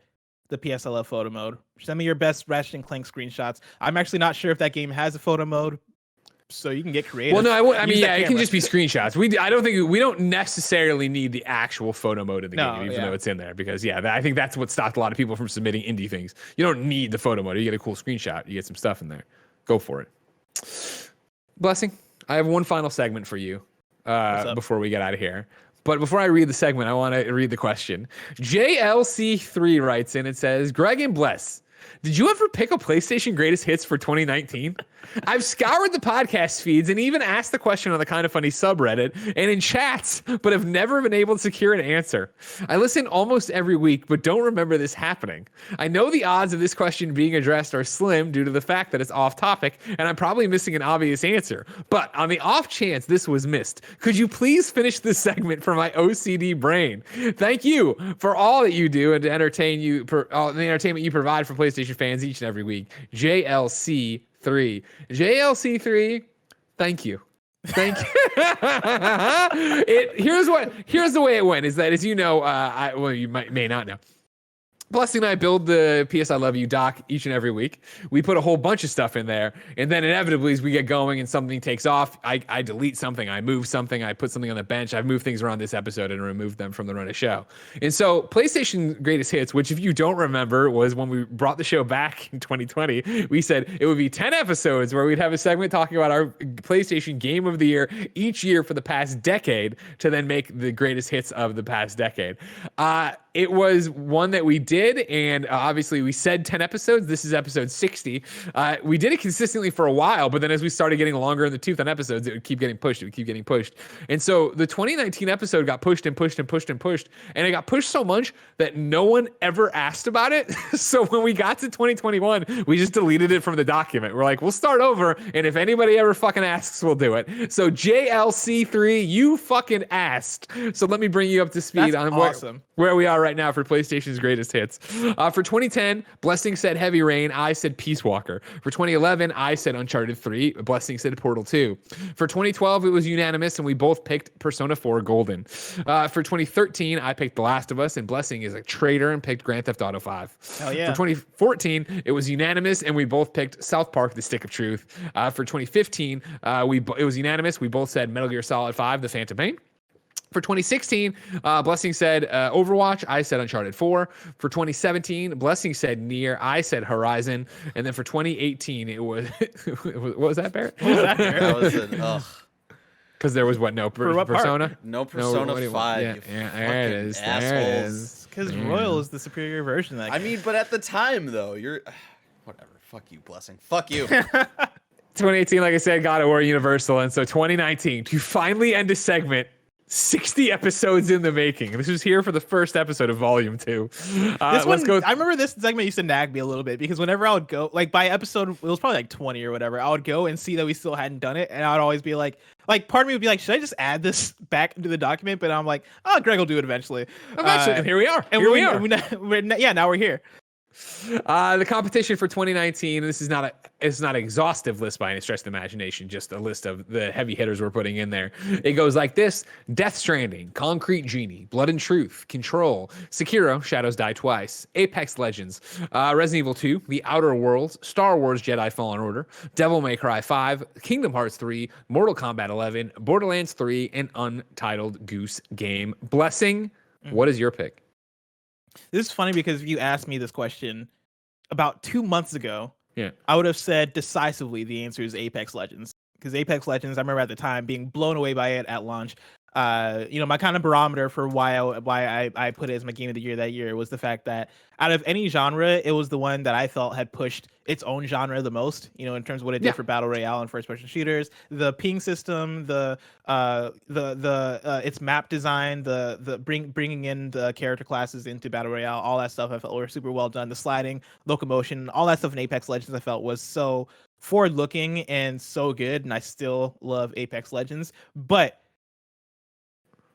the PSLF photo mode. Send me your best Ratchet & Clank screenshots. I'm actually not sure if that game has a photo mode, so you can get creative. Well, no, it can just be screenshots. I don't think we don't necessarily need the actual photo mode of the game, even though it's in there, because I think that's what stopped a lot of people from submitting indie things. You don't need the photo mode. You get a cool screenshot. You get some stuff in there. Go for it. Blessing, I have one final segment for you before we get out of here. But before I read the segment, I want to read the question. JLC3 writes in and says, Greg and Bless, did you ever pick a PlayStation Greatest Hits for 2019? I've scoured the podcast feeds and even asked the question on the Kinda Funny subreddit and in chats, but have never been able to secure an answer. I listen almost every week, but don't remember this happening. I know the odds of this question being addressed are slim due to the fact that it's off topic, and I'm probably missing an obvious answer. But on the off chance this was missed, could you please finish this segment for my OCD brain? Thank you for all that you do and to entertain you, all the entertainment you provide for PlayStation fans each and every week. JLC3. JLC3, thank you. Thank you. Here's the way it went, is that, as you know, you may not know, Blessing and I build the PS I Love You doc each and every week. We put a whole bunch of stuff in there, and then inevitably as we get going and something takes off, I delete something, I move something, I put something on the bench, I've moved things around this episode and removed them from the run of show. And so PlayStation Greatest Hits, which if you don't remember was when we brought the show back in 2020, we said it would be 10 episodes where we'd have a segment talking about our PlayStation Game of the Year each year for the past decade to then make the greatest hits of the past decade. It was one that we did, and obviously we said 10 episodes. This is episode 60. We did it consistently for a while, but then as we started getting longer in the tooth on episodes, it would keep getting pushed. And so the 2019 episode got pushed and pushed and pushed and pushed, and it got pushed so much that no one ever asked about it. So when we got to 2021, we just deleted it from the document. We're like, we'll start over, and if anybody ever fucking asks, we'll do it. So JLC3, you fucking asked. So let me bring you up to speed on where we are right now for PlayStation's greatest hits. For 2010, Blessing said Heavy Rain. I said Peace Walker. For 2011, I said Uncharted 3. Blessing said Portal 2. For 2012, it was unanimous, and we both picked Persona 4 Golden. For 2013, I picked The Last of Us, and Blessing is a traitor and picked Grand Theft Auto 5. Hell yeah. For 2014, it was unanimous, and we both picked South Park: The Stick of Truth. For 2015, it was unanimous. We both said Metal Gear Solid 5: The Phantom Pain. For 2016, Blessing said Overwatch. I said Uncharted 4. For 2017, Blessing said Nier. I said Horizon. And then for 2018, it was what was that, Barrett? What was that, Barrett? That was an ugh. Because there was what? No Persona? No Persona what do you want? 5. Yeah, you yeah, fucking there it is. There it assholes. is. Because Royal is the superior version of that I game. mean, but at the time though, you're whatever. Fuck you, Blessing. Fuck you. 2018, like I said, God of War Universal. And so 2019, to finally end a segment, 60 episodes in the making. This was here for the first episode of Volume 2. Let's go. I remember this segment used to nag me a little bit because whenever I would go, like by episode, it was probably like 20 or whatever, I would go and see that we still hadn't done it. And I would always be like part of me would be like, should I just add this back into the document? But I'm like, oh, Greg will do it eventually. And here we are. And here we are. Now we're here. The competition for 2019. This is not an exhaustive list by any stretch of the imagination. Just a list of the heavy hitters we're putting in there. It goes like this: Death Stranding, Concrete Genie, Blood and Truth, Control, Sekiro, Shadows Die Twice, Apex Legends, Resident Evil 2, The Outer Worlds, Star Wars Jedi Fallen Order, Devil May Cry 5, Kingdom Hearts 3, Mortal Kombat 11, Borderlands 3, and Untitled Goose Game. Blessing. What is your pick? This is funny because if you asked me this question about 2 months ago, yeah, I would have said decisively the answer is Apex Legends. Because Apex Legends, I remember at the time being blown away by it at launch. My kind of barometer for why I put it as my game of the year that year was the fact that out of any genre, it was the one that I felt had pushed its own genre the most. In terms of what it did for battle royale and first-person shooters, the ping system, its map design, the bringing in the character classes into battle royale, all that stuff I felt were super well done. The sliding, locomotion, all that stuff in Apex Legends I felt was so forward-looking and so good, and I still love Apex Legends, but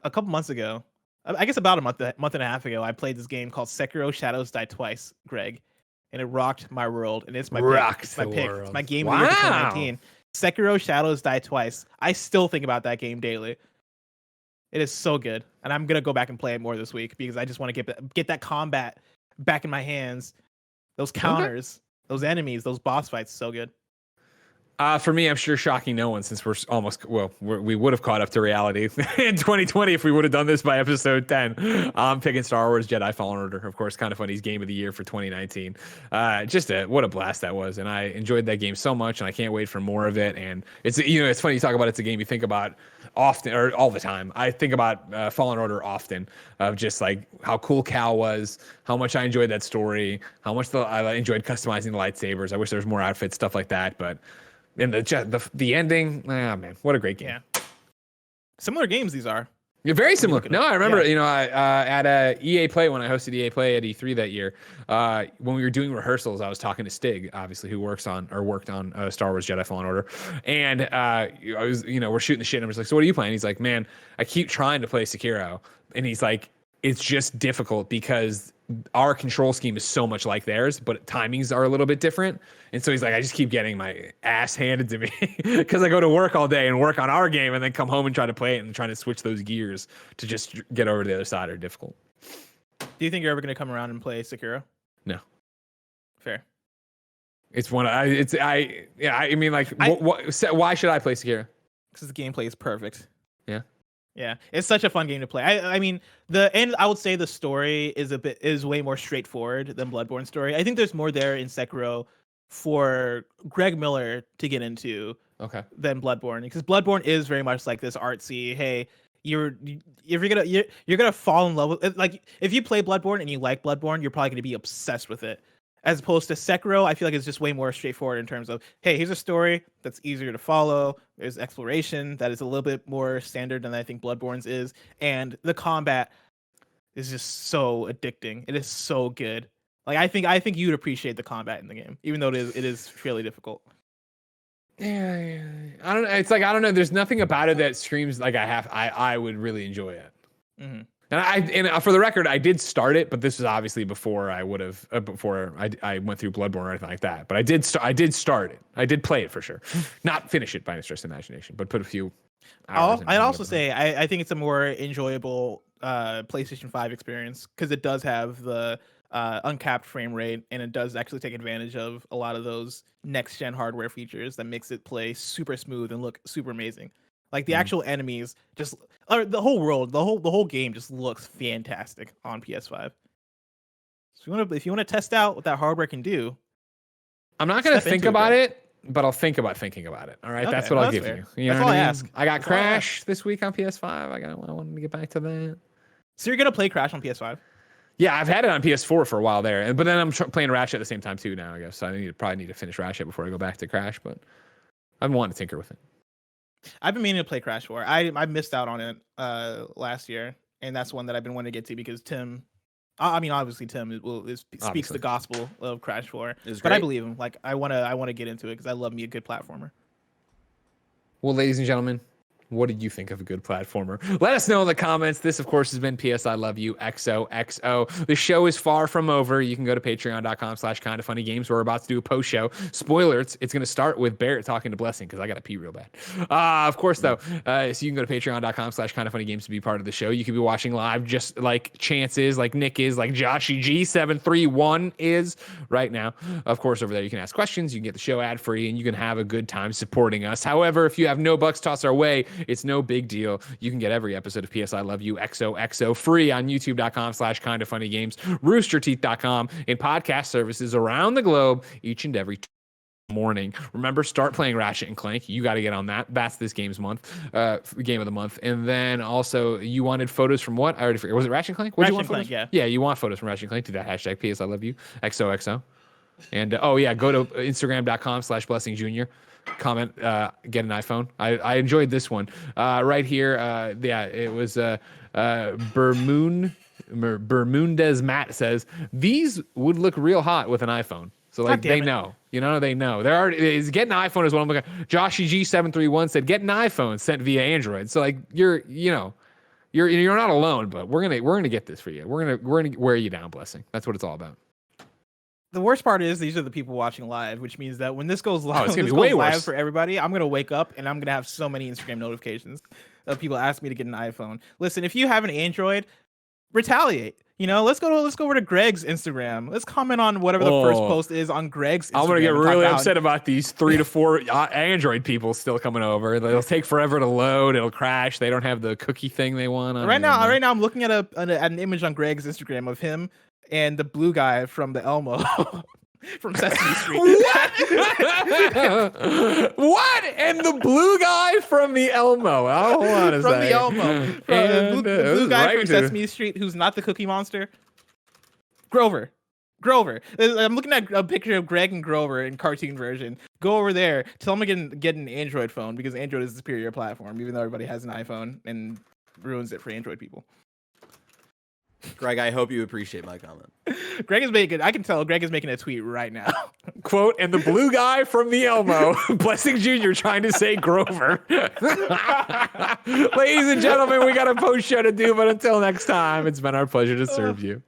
a couple months ago, I guess about a month and a half ago, I played this game called Sekiro Shadows Die Twice, Greg, and it rocked my world. And it's my pick. It's my pick. It's my game of the year for 2019. Sekiro Shadows Die Twice. I still think about that game daily. It is so good, and I'm gonna go back and play it more this week because I just want to get that combat back in my hands. Those counters, those enemies, those boss fights, so good. For me, I'm sure shocking no one since we would have caught up to reality in 2020 if we would have done this by episode 10. I'm picking Star Wars Jedi Fallen Order, of course, kind of funny's game of the year for 2019. What a blast that was. And I enjoyed that game so much and I can't wait for more of it. And it's funny you talk about it's a game you think about often or all the time. I think about Fallen Order often of just like how cool Cal was, how much I enjoyed that story, how much I enjoyed customizing the lightsabers. I wish there was more outfits, stuff like that. But and the ending, man, what a great game. Yeah. Similar games these are. You're very similar. No, I remember, at EA Play, when I hosted EA Play at E3 that year, when we were doing rehearsals, I was talking to Stig, obviously, who worked on Star Wars Jedi Fallen Order. And we're shooting the shit. And I was like, so what are you playing? He's like, man, I keep trying to play Sekiro. And he's like, it's just difficult because our control scheme is so much like theirs, but timings are a little bit different. And so he's like, I just keep getting my ass handed to me because I go to work all day and work on our game and then come home and try to play it and trying to switch those gears to just get over to the other side are difficult. Do you think you're ever going to come around and play Sekiro? No. Fair. It's one. Why should I play Sekiro? Because the gameplay is perfect. Yeah. Yeah, it's such a fun game to play. I mean, I would say the story is way more straightforward than Bloodborne's story. I think there's more there in Sekiro for Greg Miller to get into than Bloodborne, because Bloodborne is very much like this artsy, hey, you're gonna fall in love with it. Like if you play Bloodborne and you like Bloodborne, you're probably gonna be obsessed with it. As opposed to Sekiro, I feel like it's just way more straightforward in terms of, hey, here's a story that's easier to follow. There's exploration that is a little bit more standard than I think Bloodborne's is. And the combat is just so addicting. It is so good. Like I think you'd appreciate the combat in the game, even though it is fairly difficult. Yeah. I don't know. It's like, I don't know. There's nothing about it that screams like I would really enjoy it. Mm-hmm. And for the record, I did start it, but this was obviously before I would have before I went through Bloodborne or anything like that. But I did start it. I did play it for sure, not finish it by any stretch of the imagination, but put a few hours. I'd also say I think it's a more enjoyable PlayStation 5 experience because it does have the uncapped frame rate, and it does actually take advantage of a lot of those next gen hardware features that makes it play super smooth and look super amazing. Like the actual enemies, just or the whole world, the whole game just looks fantastic on PS5. So if you want to test out what that hardware can do, I'm not gonna think about it, but I'll think about thinking about it. All right, okay, that's what I'll give you. You know that's all what I mean? ask. I got Crash this week on PS5. I wanted to get back to that. So you're gonna play Crash on PS5? Yeah, I've had it on PS4 for a while there, but then I'm playing Ratchet at the same time too now. I guess so. I probably need to finish Ratchet before I go back to Crash, but I've been wanting to tinker with it. I've been meaning to play Crash 4. I missed out on it last year, and that's one that I've been wanting to get to because Tim. I mean, obviously Tim speaks the gospel of Crash 4, but I believe him. Like I wanna get into it because I love me a good platformer. Well, ladies and gentlemen, what did you think of a good platformer? Let us know in the comments. This, of course, has been PS I Love You XOXO. The show is far from over. You can go to patreon.com/kindafunnygames. We're about to do a post show. Spoiler, it's going to start with Barrett talking to Blessing because I got to pee real bad. Of course, though, so you can go to patreon.com/kindafunnygames to be part of the show. You can be watching live just like Chance is, like Nick is, like Joshy G731 is right now. Of course, over there, you can ask questions. You can get the show ad free and you can have a good time supporting us. However, if you have no bucks tossed our way, it's no big deal. You can get every episode of PS I Love You XOXO free on youtube.com/kindafunnygames, roosterteeth.com, and podcast services around the globe each and every morning. Remember, start playing Ratchet and Clank. You got to get on that. That's this game's month, game of the month. And then also, you wanted photos from what? I already forget. Was it Ratchet and Clank? Ratchet and Clank, yeah. Yeah, you want photos from Ratchet and Clank. Do that hashtag PS I Love You XOXO. And go to instagram.com/Blessing Jr. Comment, get an iPhone. I enjoyed this one right here. It was Bermundez Matt says these would look real hot with an iPhone. So like they know, they know. They're already getting an iPhone is what I'm looking at. Joshy G731 said get an iPhone sent via Android. So like you're not alone, but we're gonna get this for you. We're gonna wear you down, Blessing. That's what it's all about. The worst part is these are the people watching live, which means that when this goes live, it's gonna be way worse for everybody. I'm gonna wake up and I'm gonna have so many Instagram notifications of people asking me to get an iPhone. Listen, if you have an Android, retaliate. Let's go over to Greg's Instagram. Let's comment on whatever the first post is on Greg's Instagram. I'm gonna get really upset about these 3 to 4 Android people still coming over. It'll take forever to load. It'll crash. They don't have the cookie thing they want. Right now, I'm looking at an image on Greg's Instagram of him and the blue guy from the Elmo from Sesame Street. What? And the blue guy from the Elmo. Oh, hold on a second. From the Elmo. The blue guy from Sesame Street who's not the Cookie Monster. Grover. I'm looking at a picture of Greg and Grover in cartoon version. Go over there. Tell them to get an Android phone because Android is the superior platform, even though everybody has an iPhone and ruins it for Android people. Greg, I hope you appreciate my comment. I can tell Greg is making a tweet right now. Quote, and the blue guy from the Elmo, Blessing Jr. trying to say Grover. Ladies and gentlemen, we got a post show to do, but until next time, it's been our pleasure to serve you.